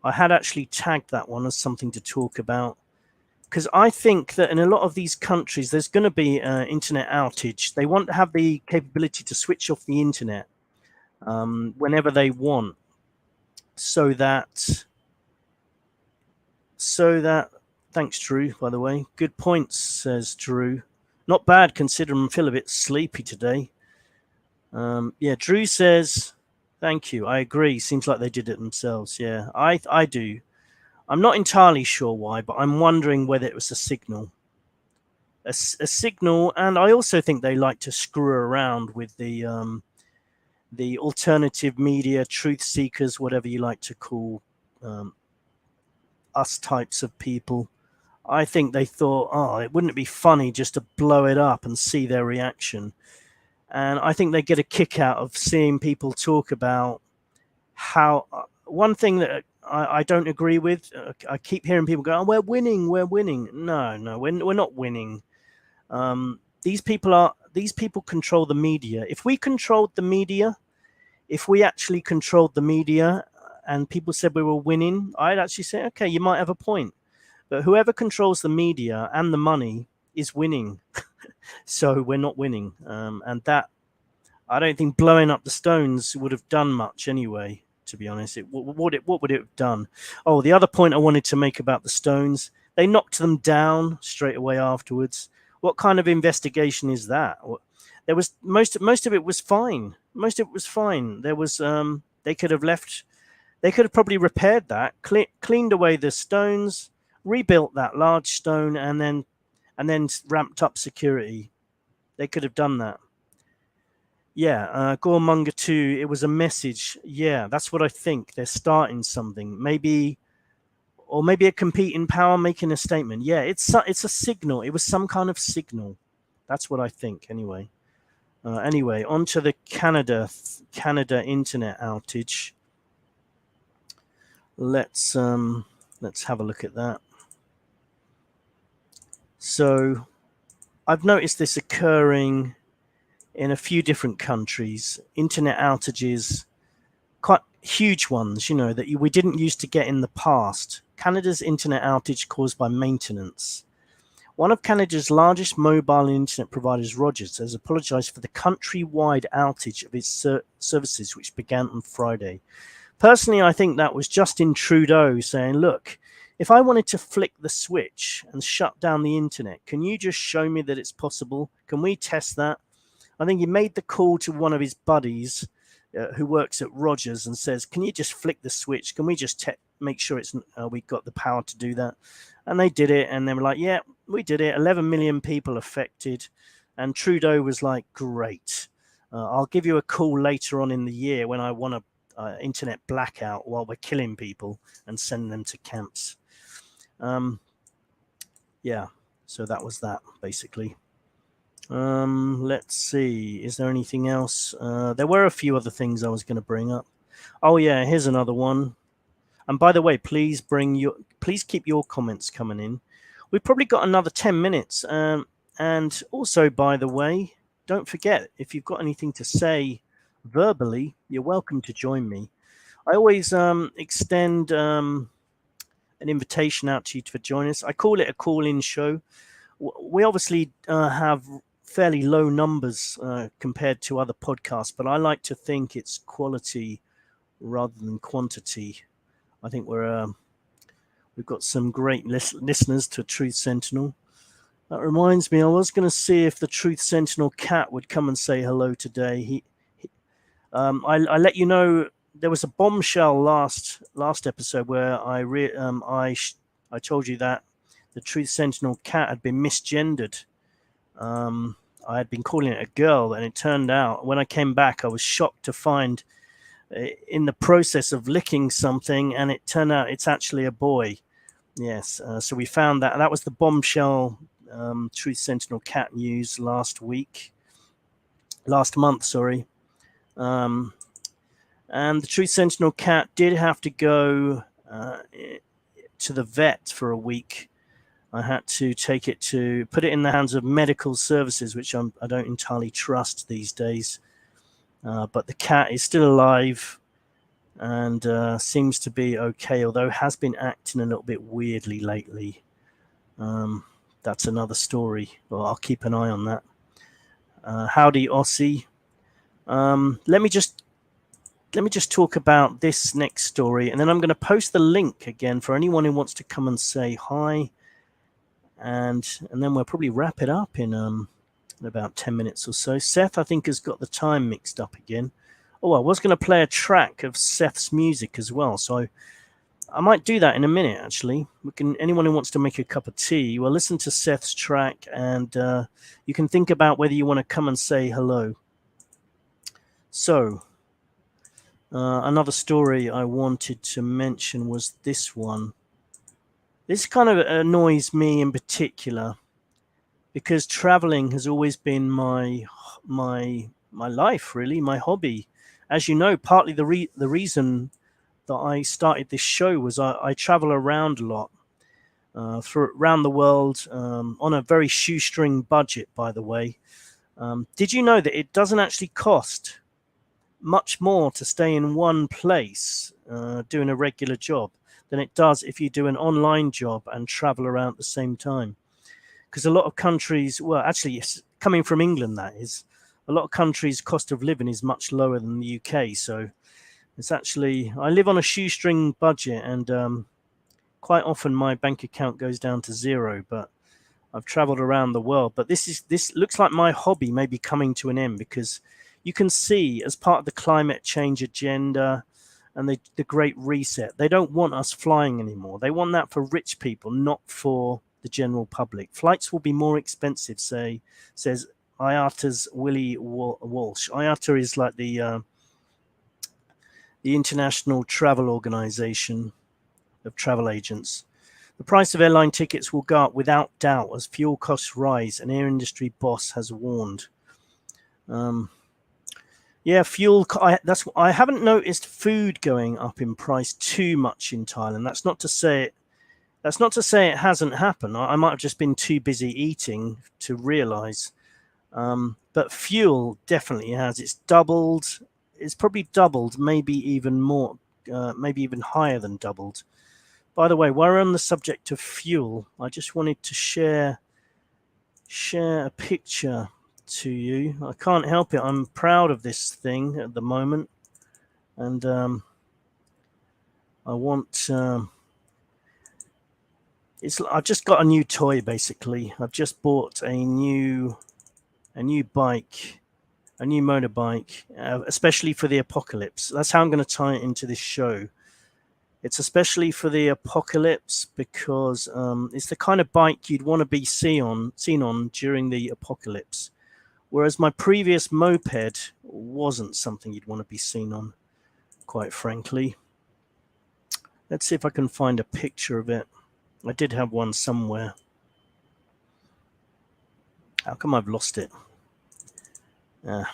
I had actually tagged that one as something to talk about, because I think that in a lot of these countries, there's going to be an internet outage. They want to have the capability to switch off the internet whenever they want, so that thanks, Drew, by the way. Good points, says Drew. Not bad, considering I feel a bit sleepy today. Yeah, Drew says, thank you. I agree. Seems like they did it themselves. Yeah, I do. I'm not entirely sure why, but I'm wondering whether it was a signal. A signal, and I also think they like to screw around with the alternative media, truth seekers, whatever you like to call us types of people. I think they thought, oh, it wouldn't it be funny just to blow it up and see their reaction. And I think they get a kick out of seeing people talk about how one thing that I don't agree with. I keep hearing people go, oh, we're winning. No, we're not winning. These people control the media. If we controlled the media, if we actually controlled the media and people said we were winning, I'd actually say, okay, you might have a point. But whoever controls the media and the money is winning. So we're not winning. And that, I don't think blowing up the stones would have done much anyway, to be honest. What would it have done? Oh, the other point I wanted to make about the stones, they knocked them down straight away afterwards. What kind of investigation is that? There was most of it was fine. Most of it was fine. There was they could have left. They could have probably repaired that, cleaned away the stones, rebuilt that large stone, and then ramped up security. They could have done that. Yeah, Gormonger 2, it was a message. Yeah, that's what I think. They're starting something. Maybe a competing power making a statement. Yeah, it's a signal. It was some kind of signal. That's what I think, anyway. Anyway, on to the Canada internet outage. Let's have a look at that. So I've noticed this occurring in a few different countries. Internet outages, quite huge ones, that we didn't used to get in the past. Canada's internet outage caused by maintenance. One of Canada's largest mobile internet providers, Rogers, has apologized for the countrywide outage of its services, which began on Friday. Personally, I think that was Justin Trudeau saying, look, if I wanted to flick the switch and shut down the internet, can you just show me that it's possible? Can we test that? I think he made the call to one of his buddies who works at Rogers and says, can you just flick the switch? Can we just make sure it's we've got the power to do that? And they did it, and they were like, yeah, we did it. 11 million people affected. And Trudeau was like, great. I'll give you a call later on in the year when I want a internet blackout while we're killing people and send them to camps. Yeah, so that was that, basically. Let's see. Is there anything else? There were a few other things I was going to bring up. Oh yeah, here's another one. And by the way, please keep your comments coming in. We've probably got another 10 minutes. And also, by the way, don't forget, if you've got anything to say verbally, you're welcome to join me. I always extend an invitation out to you to join us. I call it a call-in show. We obviously have fairly low numbers compared to other podcasts, but I like to think it's quality rather than quantity. I think we've got some great listeners to Truth Sentinel. That reminds me, I was going to see if the Truth Sentinel cat would come and say hello today. I let you know there was a bombshell last episode where I told you that the Truth Sentinel cat had been misgendered. I had been calling it a girl, and it turned out when I came back, I was shocked to find in the process of licking something, and it turned out it's actually a boy. Yes, so we found that. That was the bombshell Truth Sentinel cat news last month, sorry. And the Truth Sentinel cat did have to go to the vet for a week. I had to put it in the hands of medical services, which I don't entirely trust these days. But the cat is still alive and seems to be okay, although has been acting a little bit weirdly lately. That's another story. Well, I'll keep an eye on that. Howdy, Aussie. Let me just talk about this next story, and then I'm going to post the link again for anyone who wants to come and say hi. And then we'll probably wrap it up in about 10 minutes or so. Seth, I think, has got the time mixed up again. Oh, I was going to play a track of Seth's music as well, so I might do that in a minute, actually. Anyone who wants to make a cup of tea, well, listen to Seth's track, and you can think about whether you want to come and say hello. So, another story I wanted to mention was this one. This kind of annoys me in particular because traveling has always been my life, really, my hobby. As you know, partly the reason that I started this show was I travel around a lot, around the world, on a very shoestring budget, by the way. Did you know that it doesn't actually cost much more to stay in one place doing a regular job than it does if you do an online job and travel around at the same time? Because a lot of countries, well, actually, yes, coming from England, that is, a lot of countries' cost of living is much lower than the UK. So it's actually, I live on a shoestring budget, and quite often my bank account goes down to zero, but I've traveled around the world. But this looks like my hobby may be coming to an end, because you can see, as part of the climate change agenda and the Great Reset, they don't want us flying anymore. They want that for rich people, not for the general public. Flights will be more expensive, says IATA's Willie Walsh. IATA is like the International Travel Organization of travel agents. The price of airline tickets will go up without doubt as fuel costs rise, an air industry boss has warned. Yeah, fuel. I haven't noticed food going up in price too much in Thailand. That's not to say it hasn't happened. I might have just been too busy eating to realize. But fuel definitely has. It's doubled. It's probably doubled, maybe even more, maybe even higher than doubled. By the way, while we're on the subject of fuel, I just wanted to share a picture to you. I can't help it. I'm proud of this thing at the moment, and I want. I've just got a new toy. Basically, I've just bought a new bike, a new motorbike, especially for the apocalypse. That's how I'm going to tie it into this show. It's especially for the apocalypse because it's the kind of bike you'd want to be seen on during the apocalypse. Whereas my previous moped wasn't something you'd want to be seen on, quite frankly. Let's see if I can find a picture of it. I did have one somewhere. How come I've lost it? I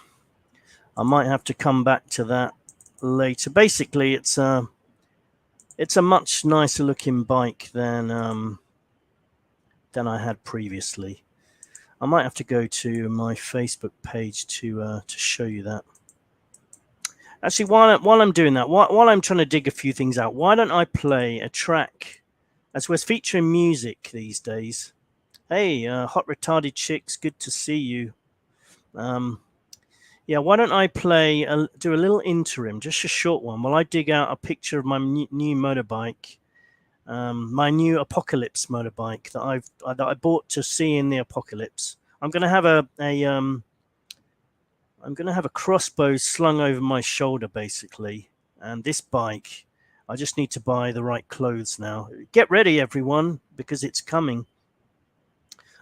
might have to come back to that later. Basically, it's a much nicer looking bike than I had previously. I might have to go to my Facebook page to show you that. Actually, while I'm doing that, while I'm trying to dig a few things out, why don't I play a track? As we're featuring music these days. Hey, hot retarded chicks, good to see you. Yeah, why don't I do a little interim, just a short one, while I dig out a picture of my new motorbike. My new apocalypse motorbike that I bought to see in the apocalypse. I'm going to have a crossbow slung over my shoulder, basically, and this bike, I just need to buy the right clothes now. Get ready, everyone, because it's coming.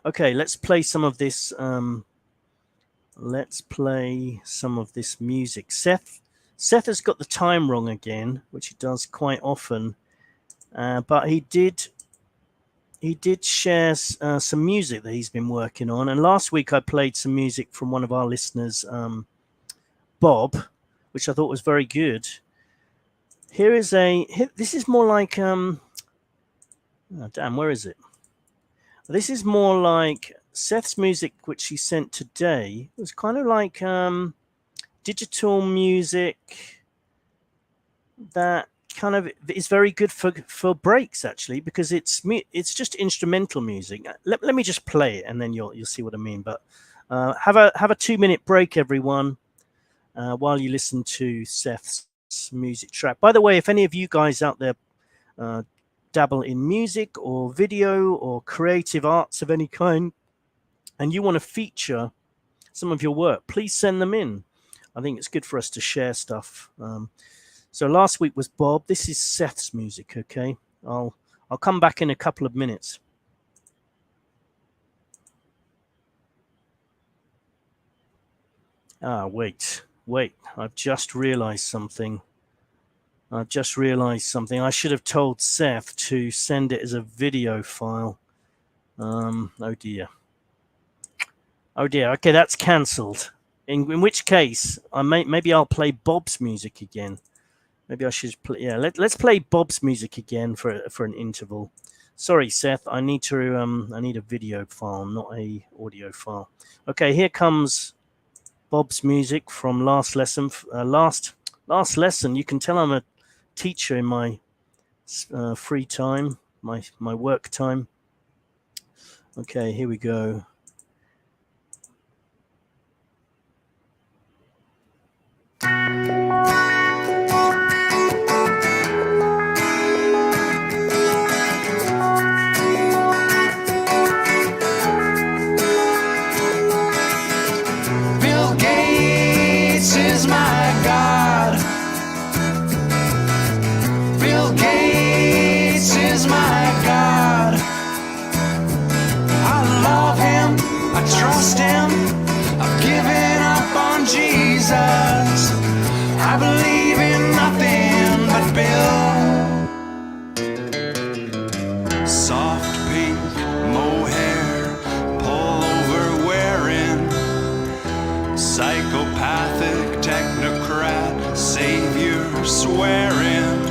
Okay, let's play some of this. Let's play some of this music. Seth has got the time wrong again, which he does quite often. But he did share some music that he's been working on. And last week I played some music from one of our listeners, Bob, which I thought was very good. This is more like, oh damn, where is it? This is more like Seth's music, which he sent today. It was kind of like digital music that kind of is very good for breaks, actually, because it's just instrumental music. Let me just play it, and then you'll see what I mean. But have a 2-minute break, everyone, while you listen to Seth's music track. By the way, if any of you guys out there dabble in music or video or creative arts of any kind, and you want to feature some of your work, please send them in. I think it's good for us to share stuff. So last week was Bob. This is Seth's music, okay? I'll come back in a couple of minutes. Wait. I've just realized something. I should have told Seth to send it as a video file. Oh dear. Okay, that's cancelled. In which case, maybe I'll play Bob's music again. Maybe I should play. Yeah, let's play Bob's music again for an interval. Sorry, Seth. I need a video file, not a audio file. Okay, here comes Bob's music from last lesson. Last lesson. You can tell I'm a teacher in my free time, my work time. Okay, here we go.
Bill Gates is my God. Bill Gates is my God. I love him, I trust him, I've given up on Jesus. I believe in nothing but Bill. Soft pink mohair, pullover wearing, psychopathic technocrat, savior swearing.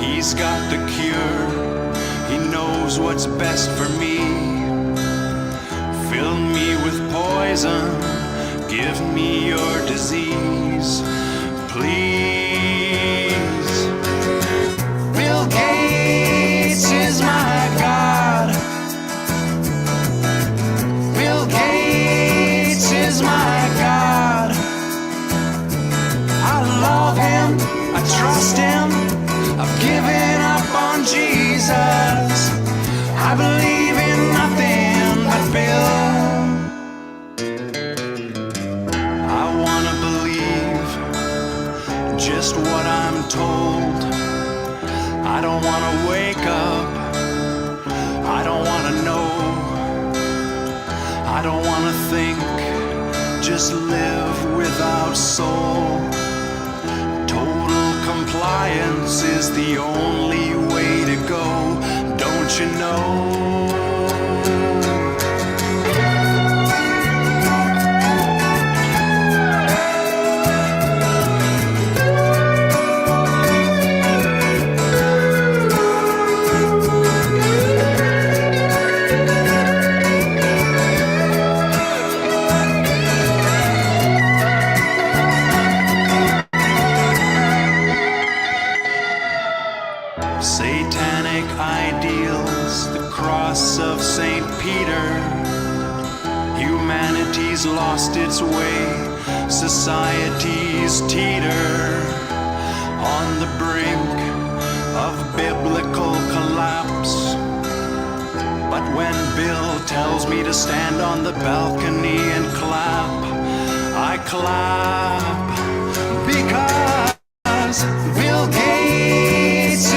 He's got the cure, he knows what's best for me. Fill me with poison, give me your disease, please. Bill Gates is my God. Bill Gates is my God. I love him, I trust him, I've given up on Jesus. I believe in nothing but Bill. I wanna believe just what I'm told. I don't wanna wake up, I don't wanna know, I don't wanna think, just live without soul. Total compliance is the only way to go, don't you know? Satanic ideals, the cross of St. Peter. Humanity's lost its way, society's teeter on the brink of biblical collapse. But when Bill tells me to stand on the balcony and clap, I clap because Bill Gates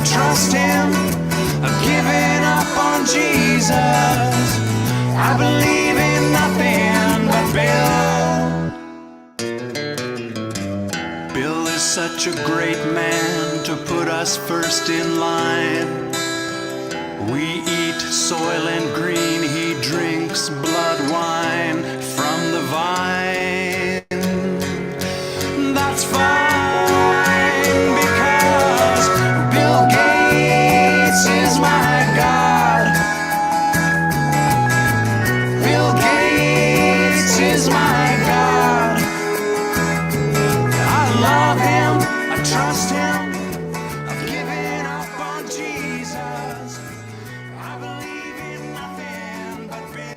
trust him. I've given up on Jesus. I believe in nothing but Bill. Bill is such a great man to put us first in line. We eat soil and green, he drinks blood wine from the vine. That's fine, because Bill Gates is my God. Bill Gates is my God. I love him, I trust him. I've given up on Jesus. I believe in nothing but Bill.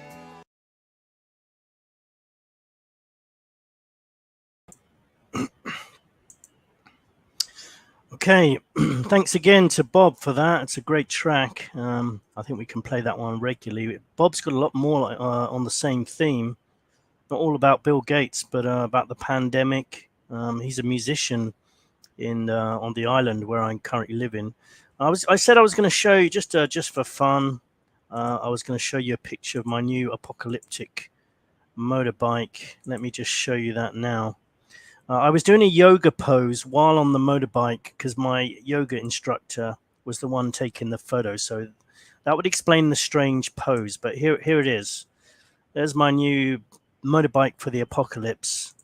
Okay, thanks again to Bob for that. It's a great track. I think we can play that one regularly. Bob's got a lot more on the same theme, not all about Bill Gates, but about the pandemic. He's a musician on the island where I'm currently living. I said I was going to show you just for fun. I was going to show you a picture of my new apocalyptic motorbike. Let me just show you that now. I was doing a yoga pose while on the motorbike because my yoga instructor was the one taking the photo. So that would explain the strange pose. But here it is. There's my new motorbike for the apocalypse.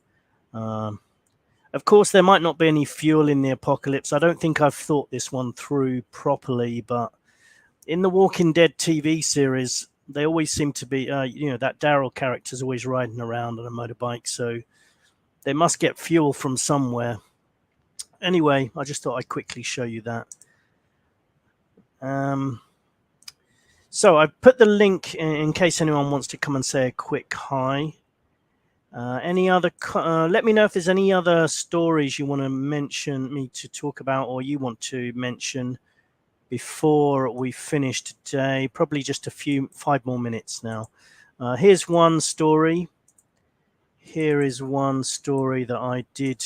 Of course, there might not be any fuel in the apocalypse. I don't think I've thought this one through properly. But in the Walking Dead TV series, they always seem to be, that Daryl character's always riding around on a motorbike. So they must get fuel from somewhere. Anyway, I just thought I'd quickly show you that. So I put the link in case anyone wants to come and say a quick hi. Any other? Let me know if there's any other stories you want to mention me to talk about, or you want to mention before we finish today. Probably just 5 more minutes now. Here's one story. Here is one story that I did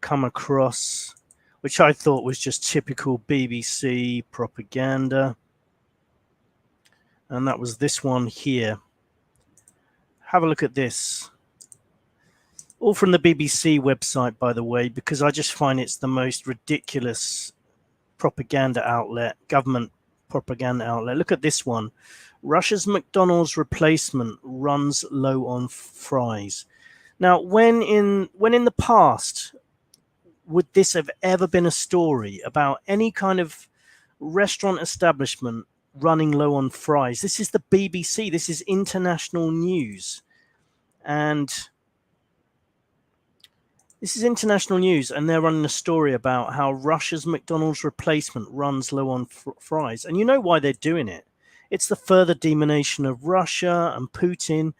come across, which I thought was just typical BBC propaganda. And that was this one here. Have a look at this. All from the BBC website, by the way, because I just find it's the most ridiculous propaganda outlet, government propaganda outlet. Look at this one. Russia's McDonald's replacement runs low on fries. Now, when in the past would this have ever been a story about any kind of restaurant establishment running low on fries? This is the BBC. This is international news. And this is international news, and they're running a story about how Russia's McDonald's replacement runs low on fries. And you know why they're doing it. It's the further demonization of Russia and Putin,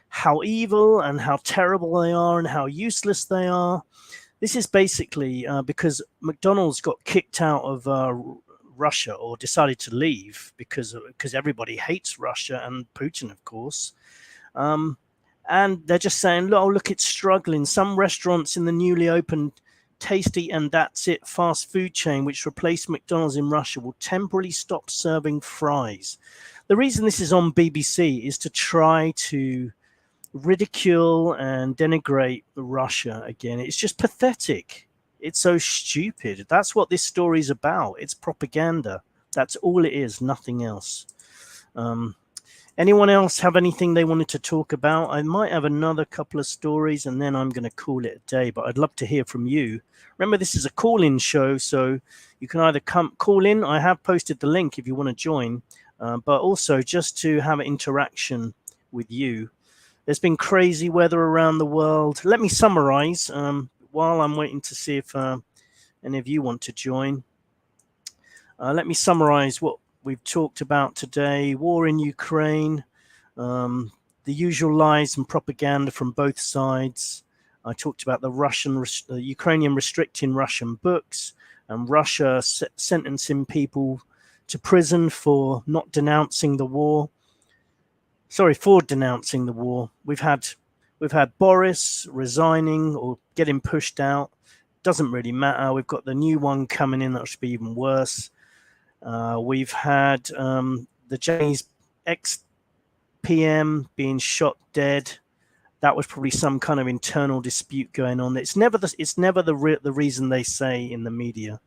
how evil and how terrible they are and how useless they are. This is basically because McDonald's got kicked out of Russia, or decided to leave because everybody hates Russia and Putin, of course. And they're just saying, oh, look, it's struggling. Some restaurants in the newly opened Tasty and That's It fast food chain, which replaced McDonald's in Russia, will temporarily stop serving fries. The reason this is on BBC is to try to ridicule and denigrate Russia again. It's just pathetic. It's so stupid. That's what this story is about. It's propaganda. That's all it is, nothing else. Anyone else have anything they wanted to talk about? I might have another couple of stories and then I'm going to call it a day, but I'd love to hear from you. Remember, this is a call-in show, so you can either call in. I have posted the link if you want to join, but also just to have an interaction with you. There's been crazy weather around the world. Let me summarize while I'm waiting to see if any of you want to join. Let me summarize what we've talked about today. War in Ukraine, the usual lies and propaganda from both sides. I talked about the Ukrainian restricting Russian books, and Russia sentencing people to prison for not denouncing the war. Sorry, for denouncing the war. We've had Boris resigning or getting pushed out. doesn't really matter. We've got the new one coming in that should be even worse. We've had the Japanese ex-PM being shot dead. That was probably some kind of internal dispute going on. It's never the reason they say in the media.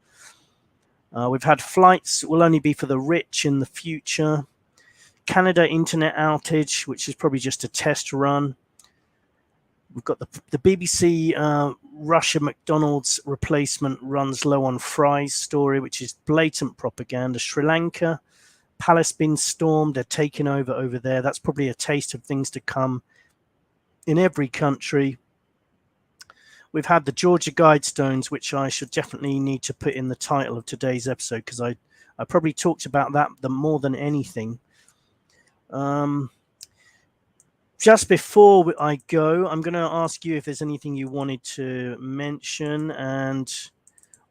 We've had flights will only be for the rich in the future. Canada internet outage, which is probably just a test run. We've got the BBC Russia McDonald's replacement runs low on fries story, which is blatant propaganda. Sri Lanka, palace been stormed, they're taking over there. That's probably a taste of things to come in every country. We've had the Georgia Guidestones, which I should definitely need to put in the title of today's episode, because I probably talked about that more than anything. Just before I go, I'm going to ask you if there's anything you wanted to mention, and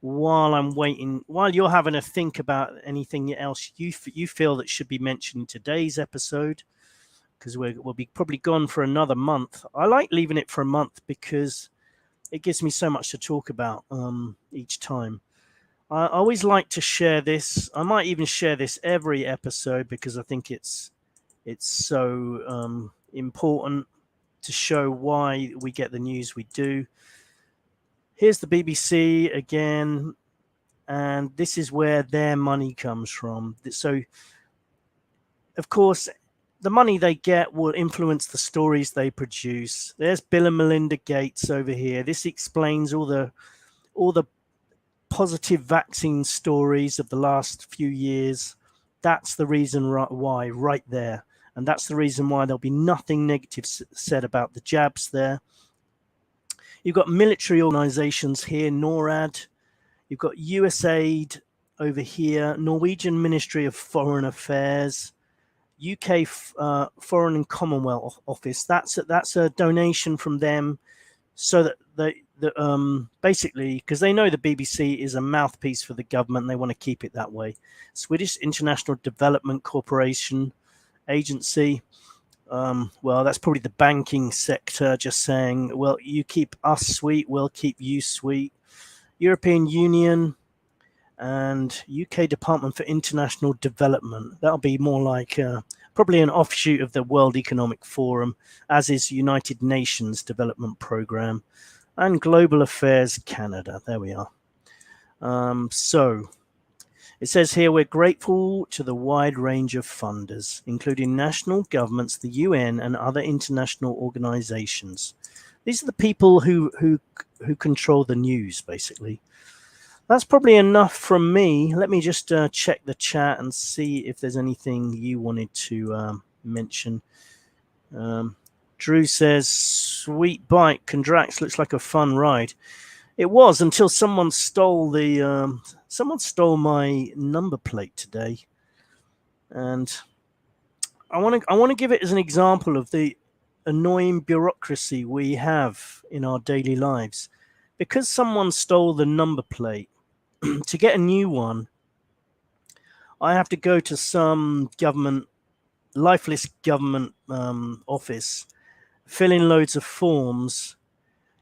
while I'm waiting, while you're having a think about anything else you feel that should be mentioned in today's episode, because we'll be probably gone for another month. I like leaving it for a month because it gives me so much to talk about each time. I always like to share this. I might even share this every episode because I think it's so important to show why we get the news we do. Here's the BBC again, and this is where their money comes from. So, of course, the money they get will influence the stories they produce. There's Bill and Melinda Gates over here. This explains all the positive vaccine stories of the last few years. That's the reason why, right there. And that's the reason why there'll be nothing negative said about the jabs there. You've got military organizations here, NORAD. You've got USAID over here, Norwegian Ministry of Foreign Affairs, UK Foreign and Commonwealth Office. That's a donation from them, so that basically, because they know the BBC is a mouthpiece for the government, and they want to keep it that way. Swedish International Development Corporation Agency. Well, that's probably the banking sector just saying, well, you keep us sweet, we'll keep you sweet. European Union and UK Department for International Development. That'll be more like probably an offshoot of the World Economic Forum, as is United Nations Development Programme, and Global Affairs Canada. There we are. So it says here, we're grateful to the wide range of funders, including national governments, the UN, and other international organizations. These are the people who control the news, basically. That's probably enough from me. Let me just check the chat and see if there's anything you wanted to mention. Drew says, sweet bike, Condrax looks like a fun ride. It was, until someone stole my number plate today, and I want to give it as an example of the annoying bureaucracy we have in our daily lives. Because someone stole the number plate, to get a new one, I have to go to some lifeless government office, fill in loads of forms,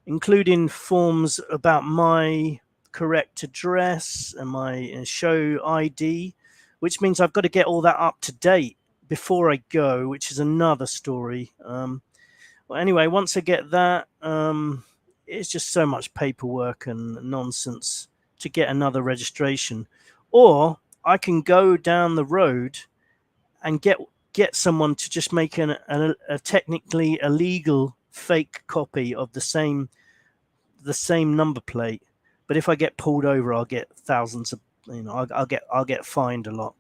including forms about my correct address and my show ID, which means I've got to get all that up to date before I go, which is another story. Well, anyway, once I get that, it's just so much paperwork and nonsense to get another registration. Or I can go down the road and get someone to just make a technically illegal fake copy of the same number plate. But if I get pulled over, I'll get thousands of, I'll get fined a lot.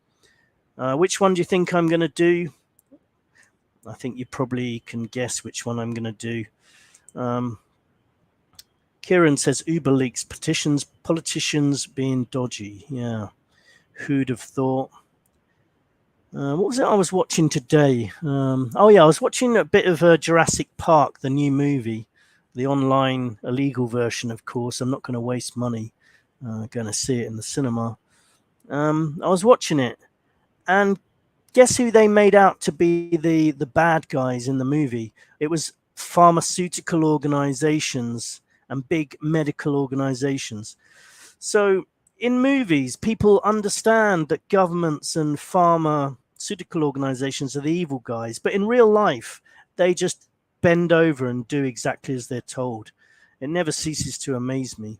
Which one do you think I'm going to do? I think you probably can guess which one I'm going to do. Kieran says Uber leaks petitions, politicians being dodgy. Yeah, who'd have thought? What was it I was watching today? I was watching a bit of Jurassic Park, the new movie, the online illegal version, of course. I'm not going to waste money going to see it in the cinema. I was watching it, and guess who they made out to be the bad guys in the movie? It was pharmaceutical organizations and big medical organizations. So in movies, people understand that governments and pharmaceutical organizations are the evil guys, but in real life, they just bend over and do exactly as they're told. It never ceases to amaze me.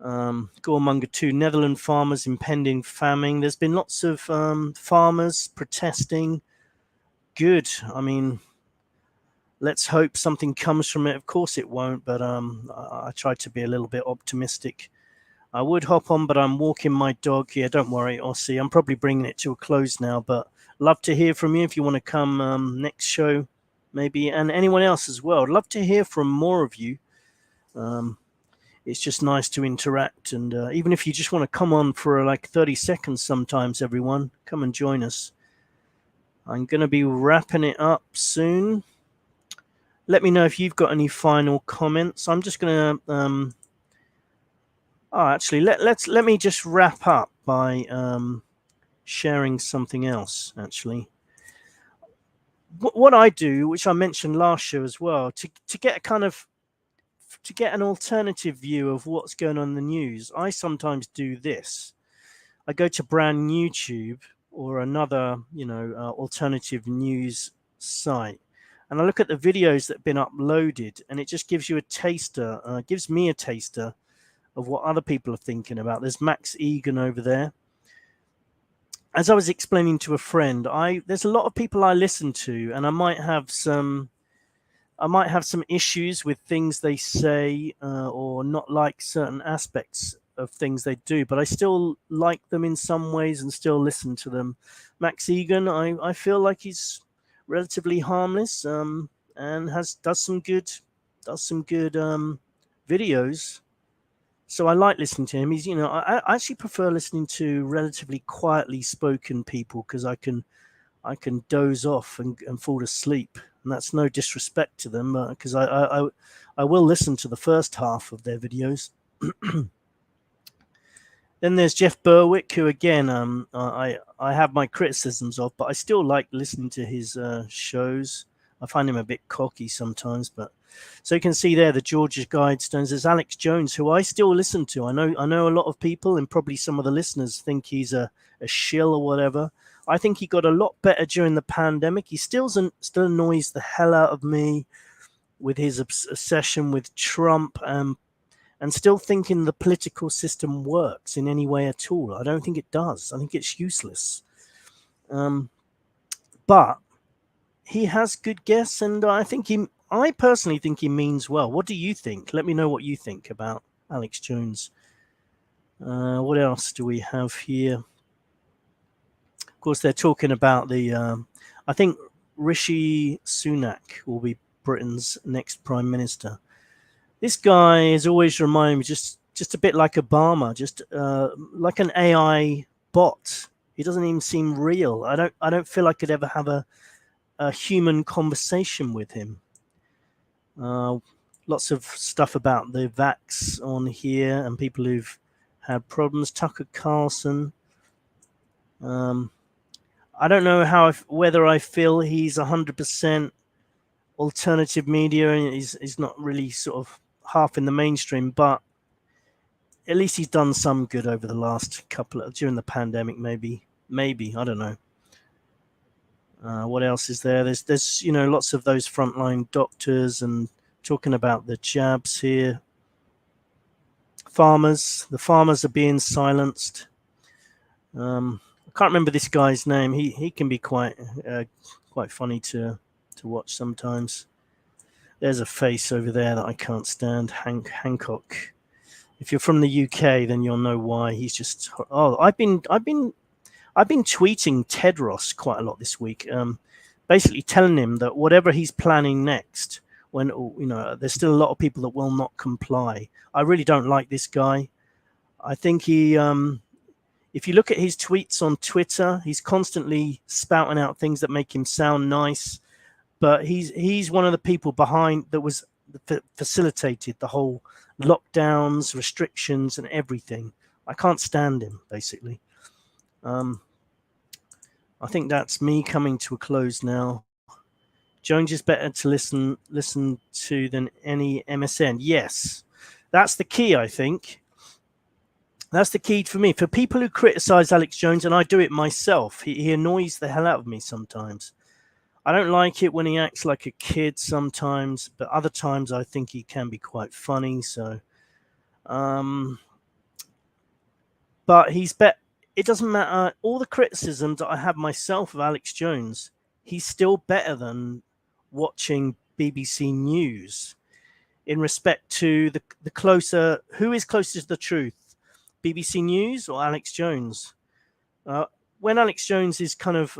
Goremonger 2, Netherlands farmers impending famine. There's been lots of farmers protesting. Good. I mean, let's hope something comes from it. Of course it won't, but I try to be a little bit optimistic. I would hop on, but I'm walking my dog here. Don't worry, Ossie. I'm probably bringing it to a close now, but love to hear from you if you want to come next show, maybe, and anyone else as well. I'd love to hear from more of you. It's just nice to interact, and even if you just want to come on for like 30 seconds sometimes, everyone, come and join us. I'm going to be wrapping it up soon. Let me know if you've got any final comments. I'm just going to... actually, let me just wrap up by sharing something else, actually. What I do, which I mentioned last show as well, to get a kind of... to get an alternative view of what's going on in the news, I sometimes do this. I go to brand YouTube or another, alternative news site, and I look at the videos that have been uploaded, and it just gives you a taster, gives me a taster of what other people are thinking about. There's Max Egan over there. As I was explaining to a friend, there's a lot of people I listen to, and I might have some issues with things they say or not like certain aspects of things they do, but I still like them in some ways and still listen to them. Max Egan, I feel like he's relatively harmless and does some good videos. So I like listening to him. He's, I actually prefer listening to relatively quietly spoken people because I can doze off and fall asleep. And that's no disrespect to them, because I will listen to the first half of their videos. Then there's Jeff Berwick, who again I have my criticisms of, but I still like listening to his shows. I find him a bit cocky sometimes, but so you can see there the Georgia Guidestones. There's Alex Jones, who I still listen to. I know a lot of people, and probably some of the listeners think he's a shill or whatever. I think he got a lot better during the pandemic. He still annoys the hell out of me with his obsession with Trump and still thinking the political system works in any way at all. I don't think it does. I think it's useless. But he has good guests, and I personally think he means well. What do you think? Let me know what you think about Alex Jones. What else do we have here? Of course, they're talking about I think Rishi Sunak will be Britain's next prime minister. This guy has always reminded me just a bit like Obama, just like an AI bot. He doesn't even seem real. I don't feel I could ever have a human conversation with him. Lots of stuff about the vax on here and people who've had problems. Tucker Carlson. I don't know whether I feel he's 100% alternative media and he's not really sort of half in the mainstream, but at least he's done some good over the last during the pandemic. Maybe I don't know. What else is there? There's lots of those frontline doctors and talking about the jabs here. The farmers are being silenced. I can't remember this guy's name. He can be quite funny to watch sometimes. There's a face over there that I can't stand. Hancock. If you're from the UK, then you'll know why. He's just... Oh, I've been tweeting Tedros quite a lot this week, basically telling him that whatever he's planning next, when there's still a lot of people that will not comply. I really don't like this guy. I think he... if you look at his tweets on Twitter, he's constantly spouting out things that make him sound nice. But he's one of the people behind that facilitated the whole lockdowns, restrictions, and everything. I can't stand him, basically. I think that's me coming to a close now. Jones is better to listen to than any MSN. Yes, that's the key, I think. That's the key for me. For people who criticize Alex Jones, and I do it myself, he annoys the hell out of me sometimes. I don't like it when he acts like a kid sometimes, but other times I think he can be quite funny. So, but it doesn't matter. All the criticism that I have myself of Alex Jones, he's still better than watching BBC News in respect to the closer, who is closer to the truth, BBC News or Alex Jones? When Alex Jones is kind of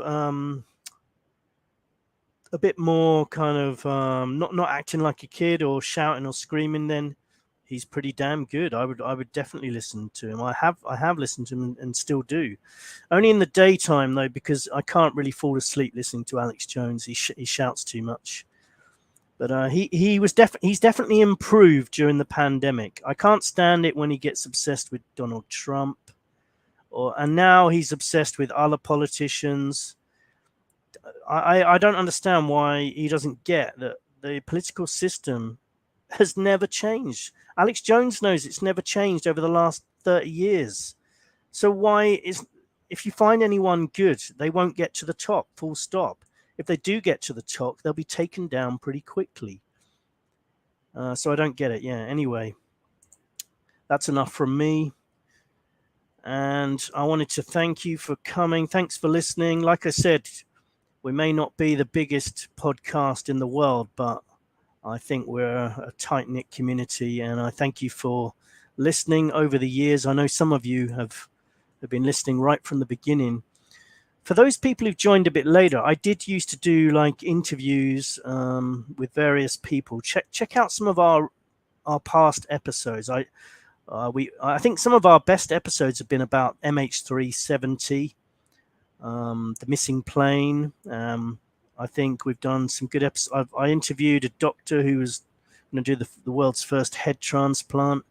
a bit more kind of not acting like a kid or shouting or screaming, then he's pretty damn good. I would definitely listen to him. I have listened to him and still do. Only in the daytime though, because I can't really fall asleep listening to Alex Jones. He shouts too much. But he's definitely improved during the pandemic. I can't stand it when he gets obsessed with Donald Trump, and now he's obsessed with other politicians. I don't understand why he doesn't get that the political system has never changed. Alex Jones knows it's never changed over the last 30 years. So if you find anyone good, they won't get to the top, full stop. If they do get to the top, they'll be taken down pretty quickly. So I don't get it. Yeah, anyway, that's enough from me. And I wanted to thank you for coming. Thanks for listening. Like I said, we may not be the biggest podcast in the world, but I think we're a tight-knit community. And I thank you for listening over the years. I know some of you have been listening right from the beginning. For those people who've joined a bit later, I did used to do like interviews with various people. Check out some of our past episodes. I think some of our best episodes have been about MH370, the missing plane. I think we've done some good episodes. I interviewed a doctor who was going to do the world's first head transplant.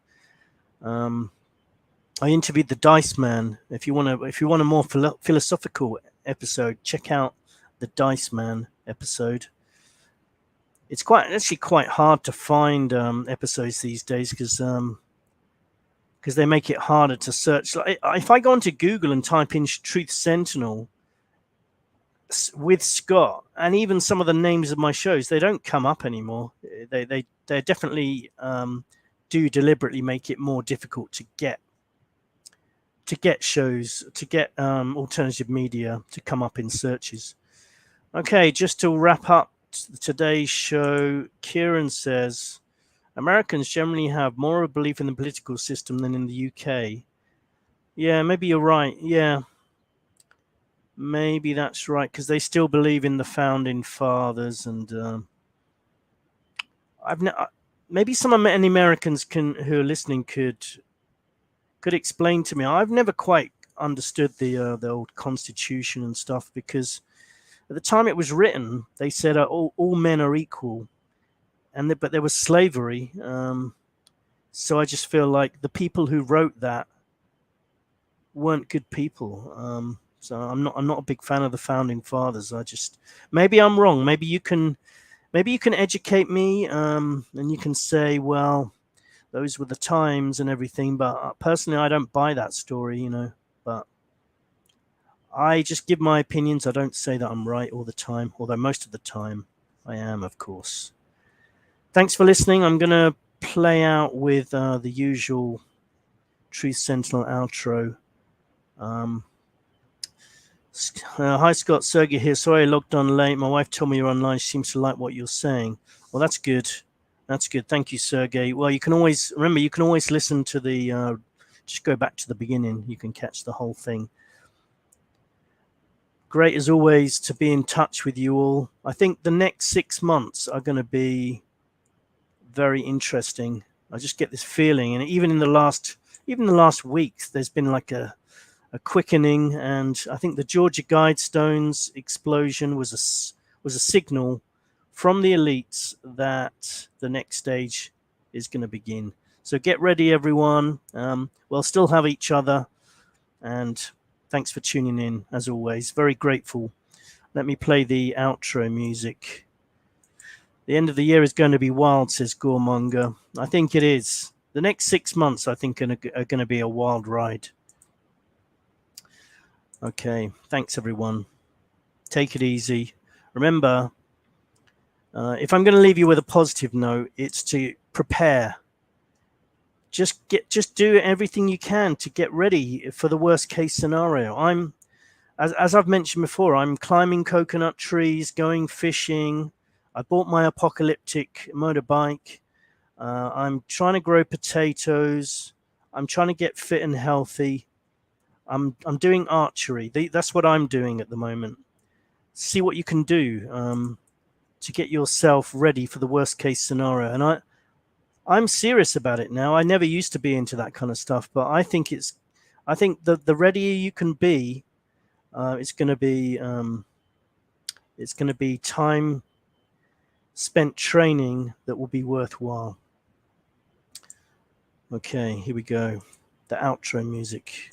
I interviewed the Dice Man. If you want a more philosophical episode, check out the Dice Man episode. It's actually quite hard to find episodes these days because they make it harder to search. Like, if I go onto Google and type in Truth Sentinel with Scott, and even some of the names of my shows, they don't come up anymore. They definitely do deliberately make it more difficult to get shows, to get alternative media to come up in searches. Okay, just to wrap up today's show, Kieran says, Americans generally have more of a belief in the political system than in the UK. Yeah, maybe you're right. Yeah, maybe that's right, because they still believe in the founding fathers. And maybe some Americans who are listening could explain to me. I've never quite understood the old Constitution and stuff, because at the time it was written, they said all men are equal, but there was slavery. So I just feel like the people who wrote that weren't good people. So I'm not a big fan of the founding fathers. Maybe I'm wrong. Maybe you can educate me, and you can say, well, those were the times and everything. But personally, I don't buy that story, But I just give my opinions. I don't say that I'm right all the time, although most of the time I am, of course. Thanks for listening. I'm going to play out with the usual Truth Sentinel outro. Hi, Scott. Sergey here. Sorry I logged on late. My wife told me you're online. She seems to like what you're saying. Well, that's good. That's good. Thank you, Sergey. Well, you can always listen to the, just go back to the beginning. You can catch the whole thing. Great, as always, to be in touch with you all. I think the next 6 months are going to be very interesting. I just get this feeling. And even in the last weeks, there's been like a quickening. And I think the Georgia Guidestones explosion was a signal from the elites that the next stage is going to begin. So get ready, everyone. We'll still have each other. And thanks for tuning in, as always. Very grateful. Let me play the outro music. The end of the year is going to be wild, says Goremonger. I think it is. The next 6 months, I think, are going to be a wild ride. Okay, thanks, everyone. Take it easy. Remember, if I'm going to leave you with a positive note, it's to prepare. Just do everything you can to get ready for the worst case scenario. As I've mentioned before, I'm climbing coconut trees, going fishing. I bought my apocalyptic motorbike. I'm trying to grow potatoes. I'm trying to get fit and healthy. I'm doing archery. That's what I'm doing at the moment. See what you can do to get yourself ready for the worst case scenario. And I'm serious about it now. I never used to be into that kind of stuff, but I think the readier you can be, it's going to be time spent training that will be worthwhile. Okay, here we go. The outro music.